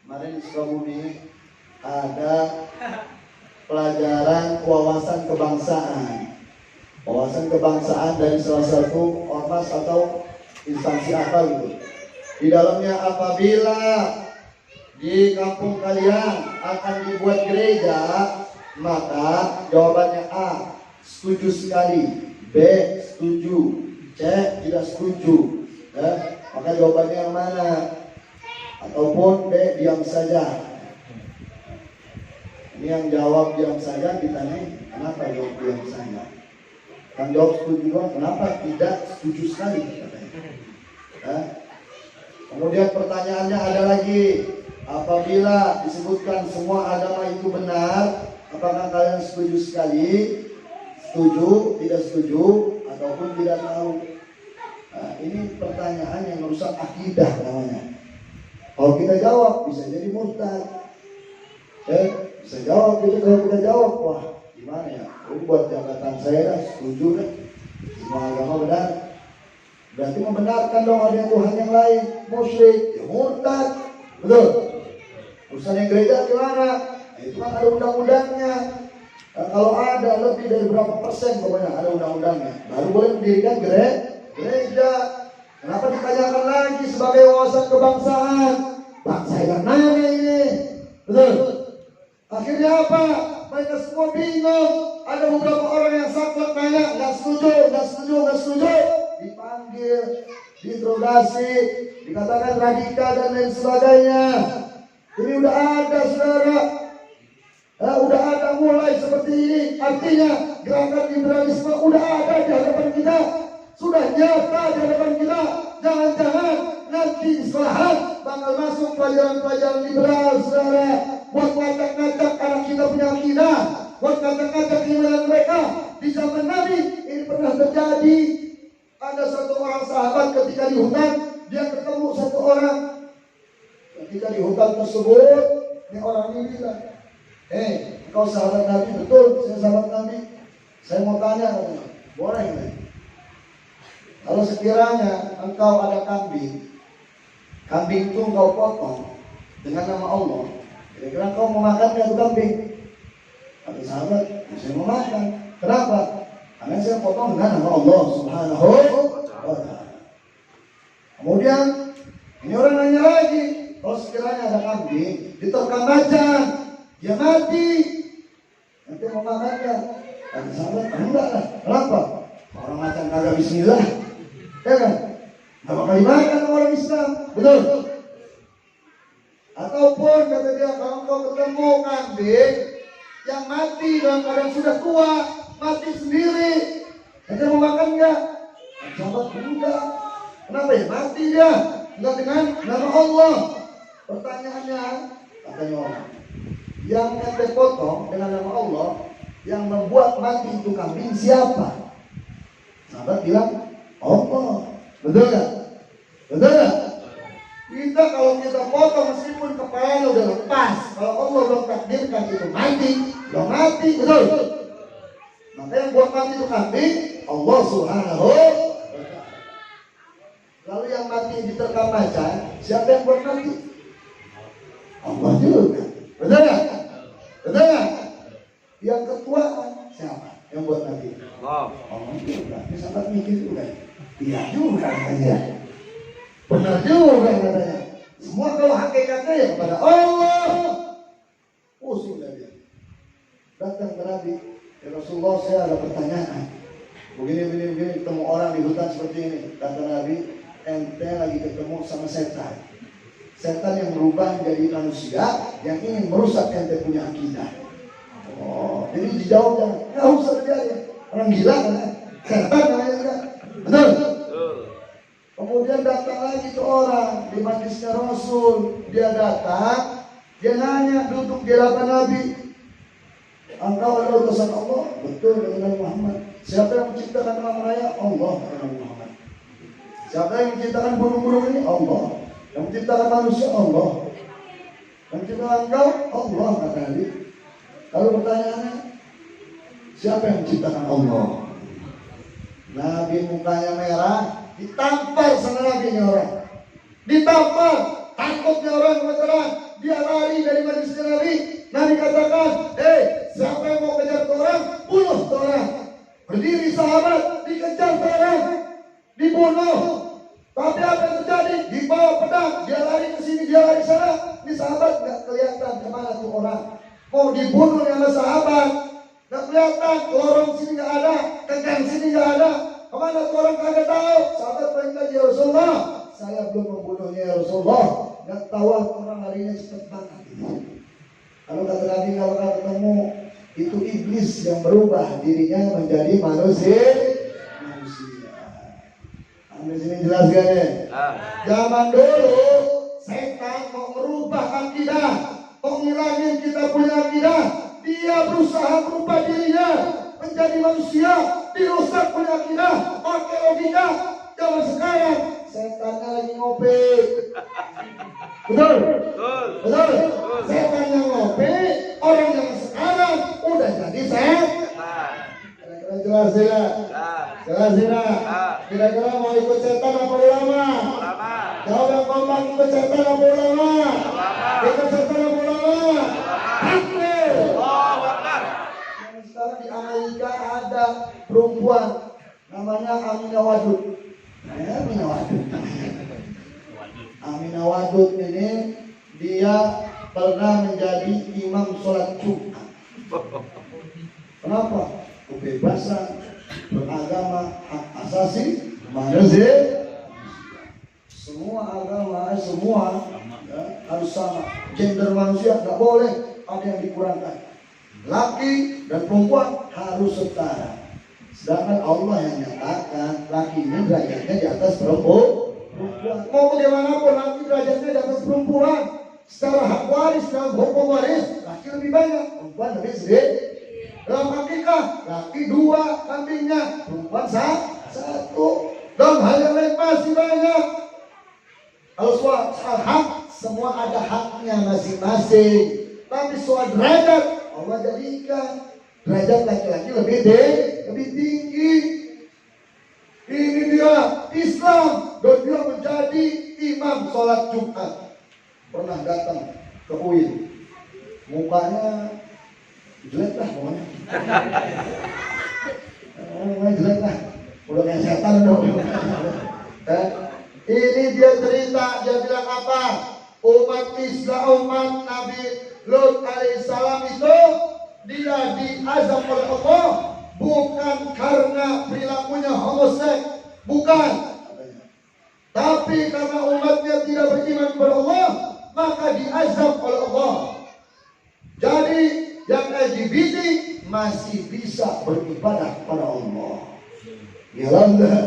kemarin di Sukabumi ada pelajaran wawasan kebangsaan. Wawasan kebangsaan dari salah satu ormas atau instansi apa gitu. Di dalamnya apabila di kampung kalian akan dibuat gereja, maka jawabannya A, setuju sekali, B, setuju, C, tidak setuju. Maka jawabannya yang mana? Ataupun B, diam saja. Ini yang jawab diam saja, ditanya kenapa jawab diam saja? Yang jawab setuju doang, kenapa tidak setuju sekali? Kemudian pertanyaannya ada lagi. Apabila disebutkan semua agama itu benar, apakah kalian setuju sekali, setuju, tidak setuju, ataupun tidak tahu? Nah, ini pertanyaan yang merusak akidah namanya. Kalau kita jawab bisa jadi murtad. Bisa jawab gitu, kalau kita jawab, wah gimana ya? Ini buat jabatan saya setuju deh. Semua agama benar. Berarti membenarkan dong ada Tuhan yang lain, musyrik, ya murtad. Betul? Urusan yang gereja gimana? Itu kan ada undang-undangnya. Kalau ada lebih dari berapa persen pokoknya ada undang-undangnya, baru boleh mendirikan gereja. Kenapa ditanyakan lagi sebagai wawasan kebangsaan? Bangsa yang mana ini? Betul? Akhirnya apa? Mereka semua bingung. Ada beberapa orang yang saklek nanya, nggak setuju. Dipanggil, diinterogasi, dikatakan radikal dan lain sebagainya. Ini udah ada saudara, udah ada mulai seperti ini. Artinya gerakan liberalisme udah ada di hadapan kita, sudah nyata di hadapan kita. Jangan-jangan nanti islahat bakal masuk pelajaran-pelajaran liberal saudara, buat ngacak-ngacak anak kita punya akidah, buat ngacak-ngacak keimanan mereka. Di zaman Nabi ini pernah terjadi. Ada satu orang sahabat ketika di hutan, dia ketemu satu orang. Ketika di hutan tersebut, ini orang ini bilang, kau sahabat Nabi? Betul, saya sahabat Nabi. Saya mau tanya, boleh nggak? Kalau sekiranya engkau ada kambing itu engkau potong dengan nama Allah, kira-kira engkau mau makan nggak itu kambing? Kata sahabat, saya mau makan. Kenapa? Karena saya potong dengan nama Allah Subhanahu wa ta'ala. Kemudian ini orang nanya lagi, kalau sekiranya ada kambing diterkam macan, dia mati, nanti mau makan nggak? Kata sahabat, enggak lah. Kenapa? Orang macan kagak bismillah, ya kan? Nggak bakal dimakan orang Islam, betul? Ataupun kata dia, kalau kau ketemu kambing yang mati dalam keadaan sudah tua, mati sendiri, nanti mau makan nggak? Sahabat, enggak. Kenapa ya? Mati dia, enggak dengan nama Allah. Pertanyaannya, katanya orang, yang ente potong dengan nama Allah, yang membuat mati itu kambing siapa? Sahabat bilang, Allah. Betul nggak? Betul nggak? Kita kalau kita potong meskipun kepalanya udah lepas, kalau Allah belum takdirkan itu mati, belum mati, betul? Maka yang buat mati itu kambing, Allah Subhanahu wa ta'ala. Lalu yang mati diterkam macan, siapa yang buat mati? Allah juga. Betul nggak? Betul nggak? Yang ketuaan siapa yang buat mati? Allah juga. Bisa tak mikir juga. Iya juga katanya. Benar juga katanya. Semua kalau hakikatnya ya kepada Allah. Pusing dah dia. Datang ke Nabi, ya Rasulullah, saya ada pertanyaan. Begini ketemu orang di hutan seperti ini. Kata Nabi, ente lagi ketemu sama setan. Setan yang berubah menjadi manusia yang ingin merusak ente punya akidah. Oh, jadi dijawab nggak usah terjadi. Orang gila kan? Setan namanya kan? Betul. Kemudian datang lagi ke orang di majlisnya Rasul. Dia datang, dia nanya, duduk di hadapan Nabi. Engkau adalah utusan Allah. Betul, kata Nabi Muhammad. Siapa yang menciptakan alam raya? Allah, kata Nabi Muhammad. Siapa yang menciptakan burung-burung ini? Allah. Yang menciptakan manusia? Allah. Yang menciptakan engkau? Allah, kata Nabi. Lalu pertanyaannya, siapa yang menciptakan Allah? Nabi mukanya merah, ditampar sama Nabi orang. Ditampar, takutnya orang kebetulan. Dia lari dari manusia Nabi. Nabi katakan, siapa yang mau kejar orang, bunuh orang. Berdiri sahabat, dikejar orang, dibunuh. Tapi apa yang terjadi? Dibawa pedang, dia lari ke sini, dia lari ke sana. Ini sahabat nggak kelihatan kemana tuh orang. Mau dibunuh sama sahabat, nggak kelihatan. Lorong sini nggak ada, kekang sini nggak ada. Kemana tuh orang kagak tahu. Sahabat balik lagi, ya Rasulullah, saya belum membunuhnya ya Rasulullah. Nggak tahu orang larinya cepat banget. Kalau kata Nabi, kalau ketemu itu iblis yang berubah dirinya menjadi manusia. Sampai sini jelas gak nih? Zaman dulu setan mau merubah akidah, mau ngilangin kita punya akidah. Dia berusaha merubah dirinya menjadi manusia, dirusak punya akidah, pakai logika. Zaman sekarang setannya lagi ngopi. Betul? Betul? Setan yang ngopi, orang yang sekarang udah jadi setan. Kira-kira jelas tidak? Jelas tidak? Kira-kira mau ikut setan apa ulama? Jawab yang kompak, ikut setan apa ulama? Ikut setan apa ulama? Takbir! Sekarang di Amerika ada perempuan namanya Aminah Wadud. Aminah Wadud. Aminah Wadud ini dia pernah menjadi imam sholat Jumat. Kenapa? Kebebasan beragama, hak asasi manusia. Semua agama, semua ya, harus sama. Gender manusia nggak boleh ada yang dikurangkan. Laki dan perempuan harus setara. Sedangkan Allah yang nyatakan laki ini derajatnya di atas perempuan. Mau bagaimanapun laki derajatnya di atas perempuan. Secara hak waris dan hukum waris laki lebih banyak, perempuan lebih sedikit. Dalam akikah laki 2 kambingnya, perempuan 1. Dalam hal yang lain masih banyak. Kalau soal hak, semua ada haknya masing-masing. Tapi soal derajat, Allah jadikan derajat laki-laki lebih tinggi. Ini dia Islam, dan dia menjadi imam sholat Jumat. Pernah datang ke UIN, mukanya jelek lah pokoknya. Jelek lah, udah kayak setan dong. Ini dia cerita, dia bilang apa? Umat Islam, umat Nabi Lut alaihissalam itu dia diazab oleh Allah bukan karena perilakunya homoseks, bukan. Tapi karena umatnya tidak beriman kepada Allah, maka diazab oleh Allah. Jadi yang LGBT masih bisa beribadah kepada Allah. Ya Allah.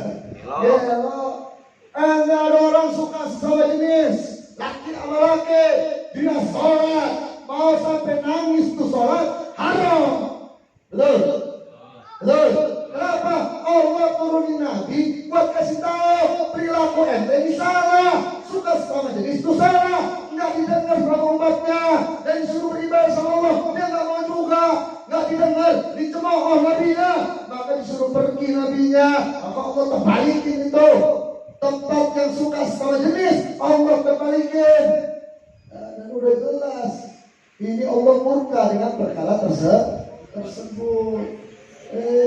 Ya Allah. Enggak ada orang suka sesama jenis, laki sama laki, dia sholat, mau sampai nangis tuh sholat haram. Betul? Betul? Kenapa? Allah turunin Nabi buat kasih tahu perilaku ente ini salah, suka sesama jenis itu salah, nggak didengar sama umatnya, dan disuruh beribadah sama Allah, dia nggak mau juga, nggak didengar, dicemooh nabinya, maka disuruh pergi nabinya, maka Allah terbalikin itu. tempat yang suka sama jenis Allah kembalikan. Dan udah jelas ini Allah murka dengan perkara tersebut.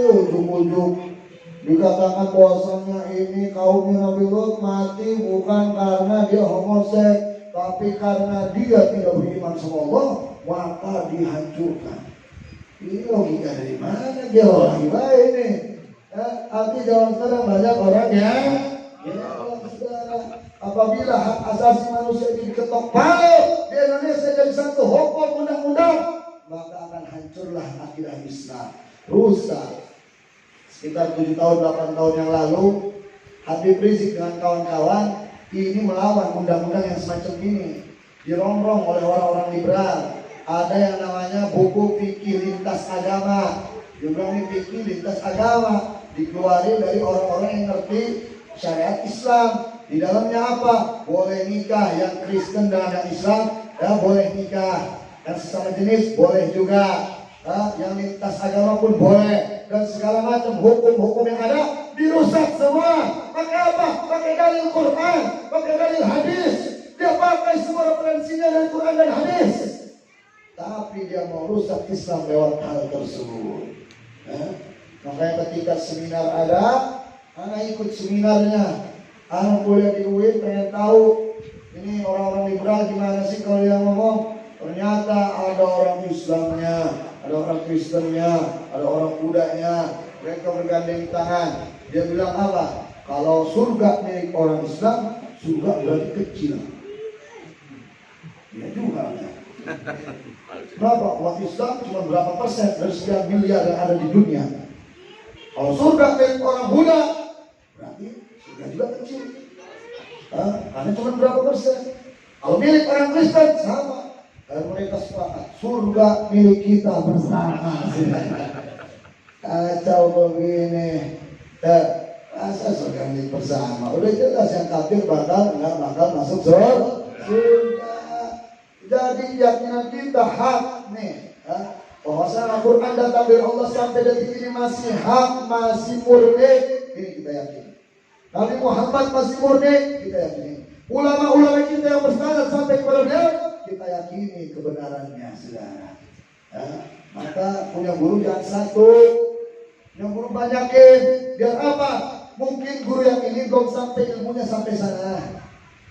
Ujung-ujung dikatakan bahwasanya ini kaumnya Nabi Lut mati bukan karena dia homoseks, tapi karena dia tidak beriman sama Allah, maka dihancurkan. Ini logika dari mana dia orang baik ini? Arti zaman sekarang banyak orang yang apabila hak asasi manusia ini diketok palu di Indonesia jadi satu hukum undang-undang, maka akan hancurlah akidah Islam, rusak. Sekitar 7 tahun 8 tahun yang lalu, Habib Rizik dengan kawan-kawan ini melawan undang-undang yang semacam ini, dirongrong oleh orang-orang liberal. Ada yang namanya buku fikih lintas agama, juga ini fikih lintas agama, dikeluarin dari orang-orang yang ngerti syariat Islam. Di dalamnya apa? Boleh nikah yang Kristen dengan yang Islam, ya boleh nikah. Yang sesama jenis boleh juga, yang lintas agama pun boleh. Dan segala macam hukum-hukum yang ada dirusak semua. Pakai apa? Pakai dalil Quran, pakai dalil hadis. Dia pakai semua referensinya dari Quran dan hadis. Tapi dia mau rusak Islam lewat hal tersebut. Makanya ketika seminar ada, anak ikut seminarnya. Anak kuliah di UIN pengen tahu ini orang-orang liberal gimana sih kalau dia ngomong. Ternyata ada orang Islamnya, ada orang Kristennya, ada orang Budanya. Mereka bergandeng tangan. Dia bilang apa? Kalau surga milik orang Islam, surga berarti kecil. Dia juga. Berapa? Umat Islam cuma berapa persen dari sekian miliar yang ada di dunia. Kalau surga milik orang Buddha, berarti surga juga kecil. Karena cuma berapa persen. Kalau milik orang Kristen sama. Dan mereka sepakat surga milik kita bersama. Kacau begini. Masa surga milik bersama? Udah jelas yang kafir nggak bakal masuk surga. Jadi keyakinan kita hak nih. Bahwasanya Al-Quran datang dari Allah sampai detik ini masih hak, masih murni. Ini kita yakini. Nabi Muhammad masih murni, kita yakini. Ulama-ulama kita yang bersanad sampai kepada beliau, kita yakini kebenarannya, saudara. Maka punya guru jangan satu, yang guru banyakin. Biar apa? Mungkin guru yang ini belum sampai ilmunya sampai sana.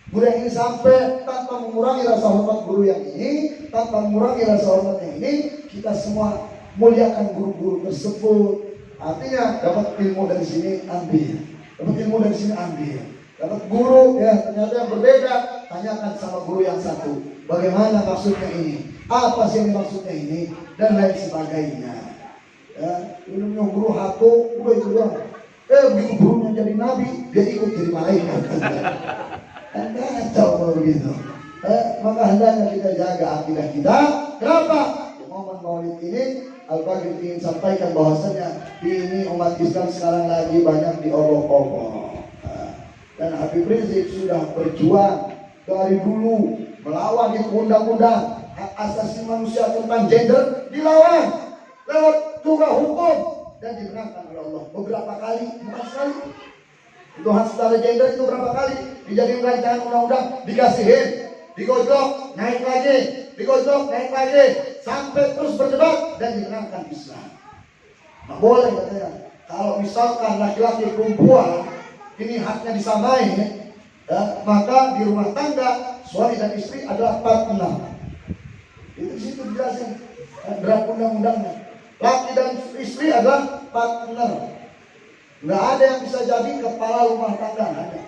Guru yang ini sampai tanpa mengurangi rasa hormat guru yang ini, tanpa mengurangi rasa hormat yang ini, kita semua muliakan guru-guru tersebut. Artinya dapat ilmu dari sini ambil, dapat ilmu dari sini ambil. Dapat guru ya ternyata yang berbeda, tanyakan sama guru yang satu. Bagaimana maksudnya ini? Apa sih yang maksudnya ini? Dan lain sebagainya. Ya, ilmunya guru hatu, guru itu doang. Begitu gurunya jadi nabi, dia ikut jadi malaikat. Kan kacau begitu. Maka hendaknya kita jaga akidah kita. Kenapa? Di momen Maulid ini Al-Baghdadi ingin sampaikan bahwasanya ini umat Islam sekarang lagi banyak diolok-olok. Dan Habib Rizik sudah berjuang dari dulu melawan itu undang-undang hak asasi manusia tentang gender, dilawan lewat juga hukum dan dibenarkan oleh Allah beberapa kali, bukan sekali. Itu hak secara gender itu berapa kali dijadikan rancangan undang-undang, dikasihin, digojlok, naik lagi, digojlok, naik lagi, sampai terus berdebat dan dibenarkan Islam. Nah, boleh katanya kalau misalkan laki-laki perempuan ini haknya disamai, ya, maka di rumah tangga suami dan istri adalah partner. Itu di situ dijelasin draft undang-undangnya. Laki dan istri adalah partner. Nggak ada yang bisa jadi kepala rumah tangga, nggak ada.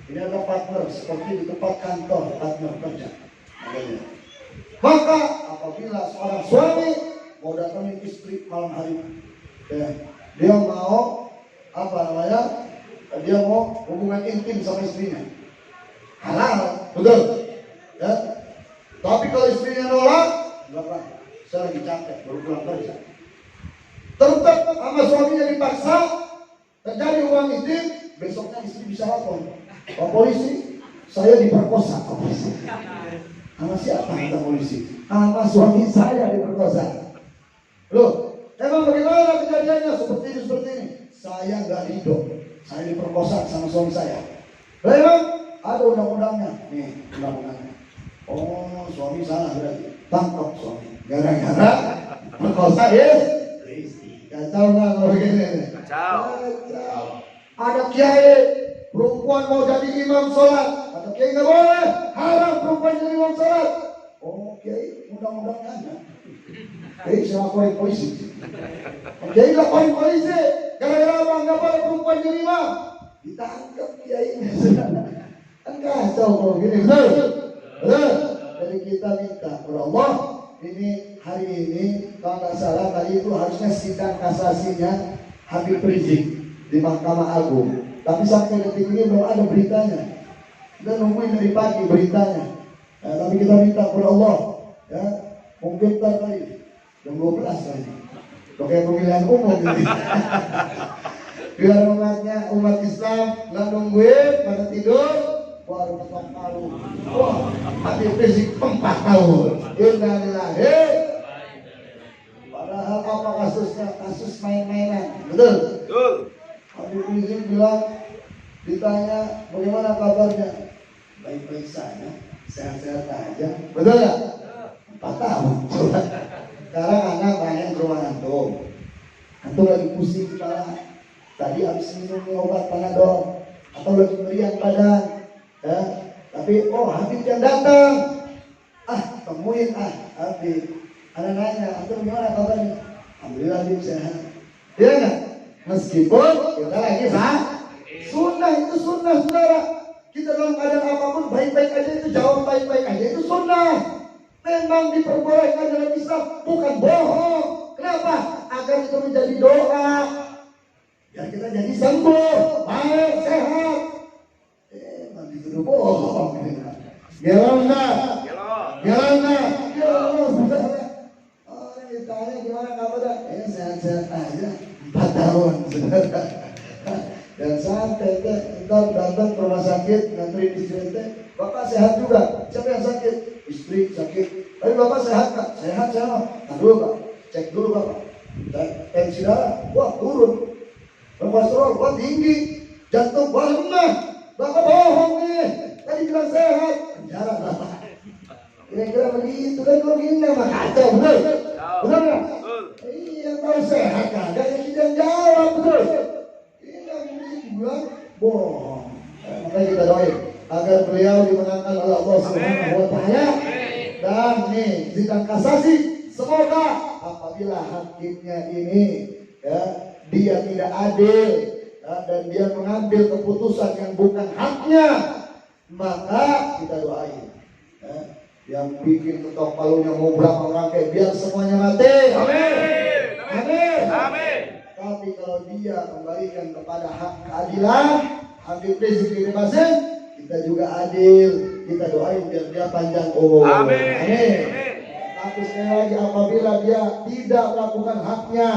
Ini adalah partner seperti di tempat kantor, partner kerja. Maka apabila seorang suami mau datangin istri malam hari, ya, dia mau apa namanya? Dia mau hubungan intim sama istrinya, halal, betul, ya. Tapi kalau istrinya nolak, nggak, saya lagi capek, baru pulang kerja. Tetap sama suaminya dipaksa, terjadi hubungan intim, besoknya istri bisa lapor, Pak polisi, saya diperkosa, Pak polisi. Sama siapa kata polisi? Sama suami saya diperkosa. Loh, emang bagaimana kejadiannya? Seperti ini. Saya nggak ridho. saya diperkosa sama suami saya. Bang, ada undang-undangnya. Nih, undang-undangnya. Oh, suami salah berarti. Tangkap suami. Gara-gara perkosa istri. Kacau nggak kalau begini? Kacau. Ada kiai perempuan mau jadi imam sholat. Kata kiai nggak boleh. Haram perempuan jadi imam sholat. Oh, kiai undang-undangnya ada. Kiai saya laporin polisi. Kiai laporin polisi. Gara-gara apa nggak boleh perempuan jadi imam? Ditangkap kiai. Kan kacau kalau begini. Betul. Jadi kita minta kepada Allah. Ini hari ini kalau nggak salah tadi itu harusnya sidang kasasinya Habib Rizik di Mahkamah Agung. Tapi sampai detik ini belum ada beritanya. Kita nungguin dari pagi beritanya. Nah, tapi kita minta kepada Allah, ya mungkin tadi jam 12 kali. Kayak pemilihan umum ini. Biar umat Islam nggak nungguin pada tidur. Baru ketok palu. Wah, Habib Rizik 4 tahun. Innalillahi. Padahal apa kasusnya? Kasus main-mainan. Betul? Betul. Habib Rizik bilang, ditanya bagaimana kabarnya? Baik-baik saja, sehat-sehat aja. Betul ya? 4 tahun. Sekarang anak main ke rumah antum. Antum lagi pusing kepala. Tadi habis minum obat Panadol. Atau lagi meriang badan. Ya, tapi Habib yang datang, temuin Habib. Ada nanya, antum gimana kabarnya? Alhamdulillah Habib sehat. Iya nggak? Meskipun kita lagi sunnah itu sunnah saudara. Kita dalam keadaan apapun baik-baik aja itu jawab baik-baik aja itu sunnah. Memang diperbolehkan dalam Islam, bukan bohong. Kenapa? Agar itu menjadi doa. Biar kita jadi sembuh, baik, sehat. Dituduh bohong. Gelo enggak? Gelo. Oh, ditanya gimana kabarnya? Sehat-sehat aja. 4 tahun. Dan sampai entar datang ke rumah sakit ngantri istri teh, bapak sehat juga. Siapa yang sakit? Istri sakit. Tapi bapak sehat kan? Sehat. Nah dulu pak, cek dulu bapak. Tensi darah, wah turun. Kolesterol, wah tinggi. Jantung, wah rendah. Bapak bohong nih, tadi bilang sehat, penjara bapak. Kira-kira begitu kan kalau gini mah kacau, betul? Betul nggak? Iya, kalau sehat kagak yang tidak jawab, betul? Iya, ini bilang bohong. Makanya kita doain agar beliau dimenangkan oleh Allah Subhanahu Wa Taala. Dan nih sidang kasasi, semoga apabila hakimnya ini ya dia tidak adil. Dan dia mengambil keputusan yang bukan haknya, maka kita doain ya, yang bikin ketok palunya mau berapa rangkai biar semuanya mati. Amin. Amin. Amin. Tapi kalau dia kembalikan kepada hak keadilan, Habib Rizik dibebasin, kita juga adil, kita doain biar dia panjang umur. Amin. Amin. Tapi sekali lagi apabila dia tidak melakukan haknya,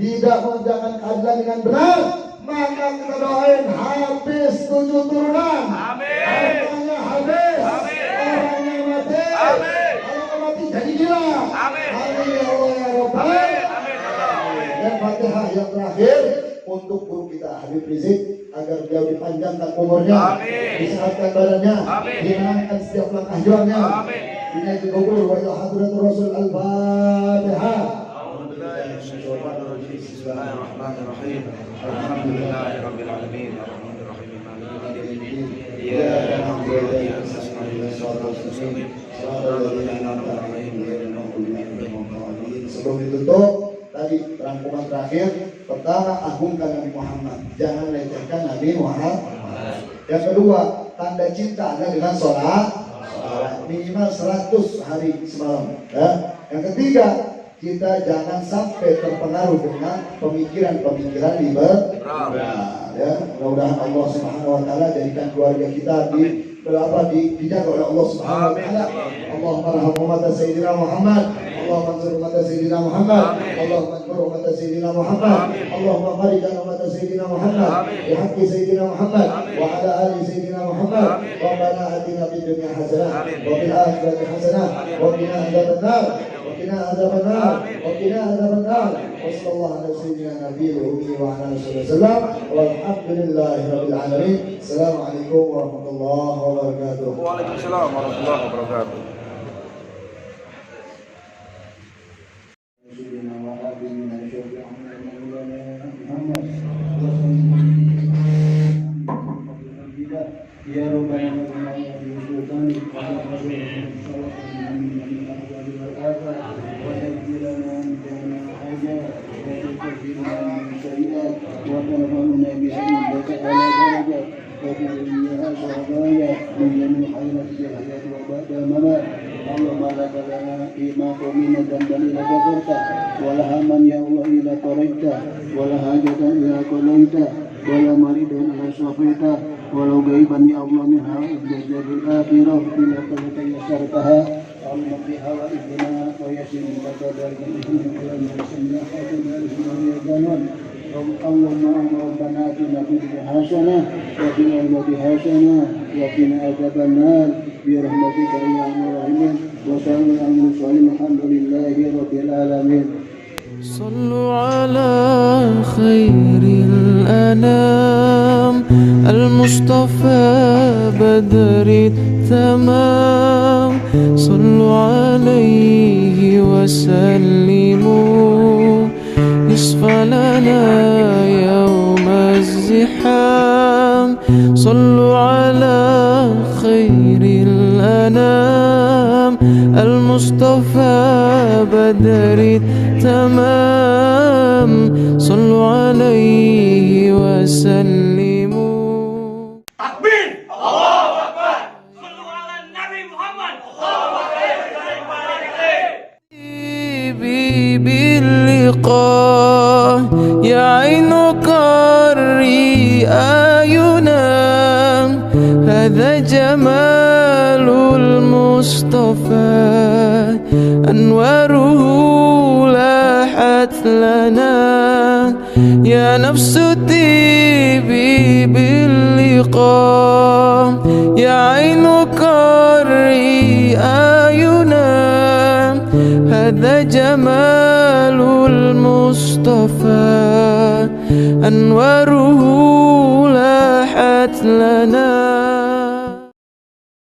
tidak mengerjakan keadilan dengan benar, maka kita doain habis 7 turunan. Amin. Hartanya habis. Amin. Orangnya mati. Amin. Kalau mati jadi gila. Amin. Amin ya Allah ya Rabbal Alamin. Amin. Dan Fatihah yang terakhir untuk guru kita Habib Rizik agar beliau dipanjangkan umurnya, disehatkan badannya, dimenangkan setiap langkah juangnya. Amin. Ini dikabul wa ila hadratur Rasul al-Fatihah. Bismillahirrahmanirrahim. Alhamdulillahirabbil alamin. Arrahmanirrahim. Maliki yaumiddin. Iyyaka na'budu wa iyyaka nasta'in. Shiratal mustaqim. Shiratal ladzina an'amta 'alaihim ghairil maghdubi 'alaihim waladdallin. Sebelum ditutup, tadi rangkuman terakhir, pertama agungkan Nabi Muhammad, jangan lecehkan Nabi Muhammad. Yang kedua, tanda cinta Anda dengan sholat minimal 100 hari semalam. Ya. Yang ketiga, kita jangan sampai terpengaruh dengan pemikiran-pemikiran liberal. Ya, mudah-mudahan Allah Subhanahu Wa Taala jadikan keluarga kita dijaga oleh Allah Subhanahu Wa Taala. Allahumma rahmat Sayyidina Muhammad. اللهم انصر أمة سيدنا محمد اللهم انصر أمة سيدنا محمد اللهم فرج عن أمة سيدنا محمد بحق سيدنا محمد وعلى آل سيدنا محمد ربنا آتنا في الدنيا حسنة وفي الآخرة حسنة وقنا عذاب النار وقنا عذاب النار وقنا عذاب النار وصلى الله على سيدنا النبي الأمي وعلى آله وسلم والحمد لله رب العالمين. السلام عليكم ورحمة الله وبركاته. Waalaikumsalam warahmatullahi wabarakatuh. Ya Rabbana اللهم لا لنا فيما قمنا ذنبا إلى غفرته ولا هما يا الله إلى فرجته ولا حاجة إلى قضيته ولا مريضا إلى شفيته ولو غيبا يا الله منها الجزاء الآخرة إلى قلبك يسرتها اللهم في حوائجنا ويسر لك ذلك اللهم ربنا آتنا في الدنيا حسنة وفي الآخرة حسنة وقنا عذاب النار برحمتك يا أرحم الراحمين وسلام على المرسلين الحمد لله رب العالمين. صلوا على خير الأنام المصطفى بدر التمام صلوا عليه وسلموا يصفى لنا يوم الزحام صلوا على خير الأنام المصطفى بدر التمام صلوا عليه وسلموا. Takbir! Allahu Akbar! Sallu ala Nabi Muhammad! باللقاء يا عين قري أعينا هذا جمال المصطفى أنواره لاحت لنا يا نفس طيبي باللقاء يا عين قري أعينا هذا جمال المصطفى أنواره لاحت لنا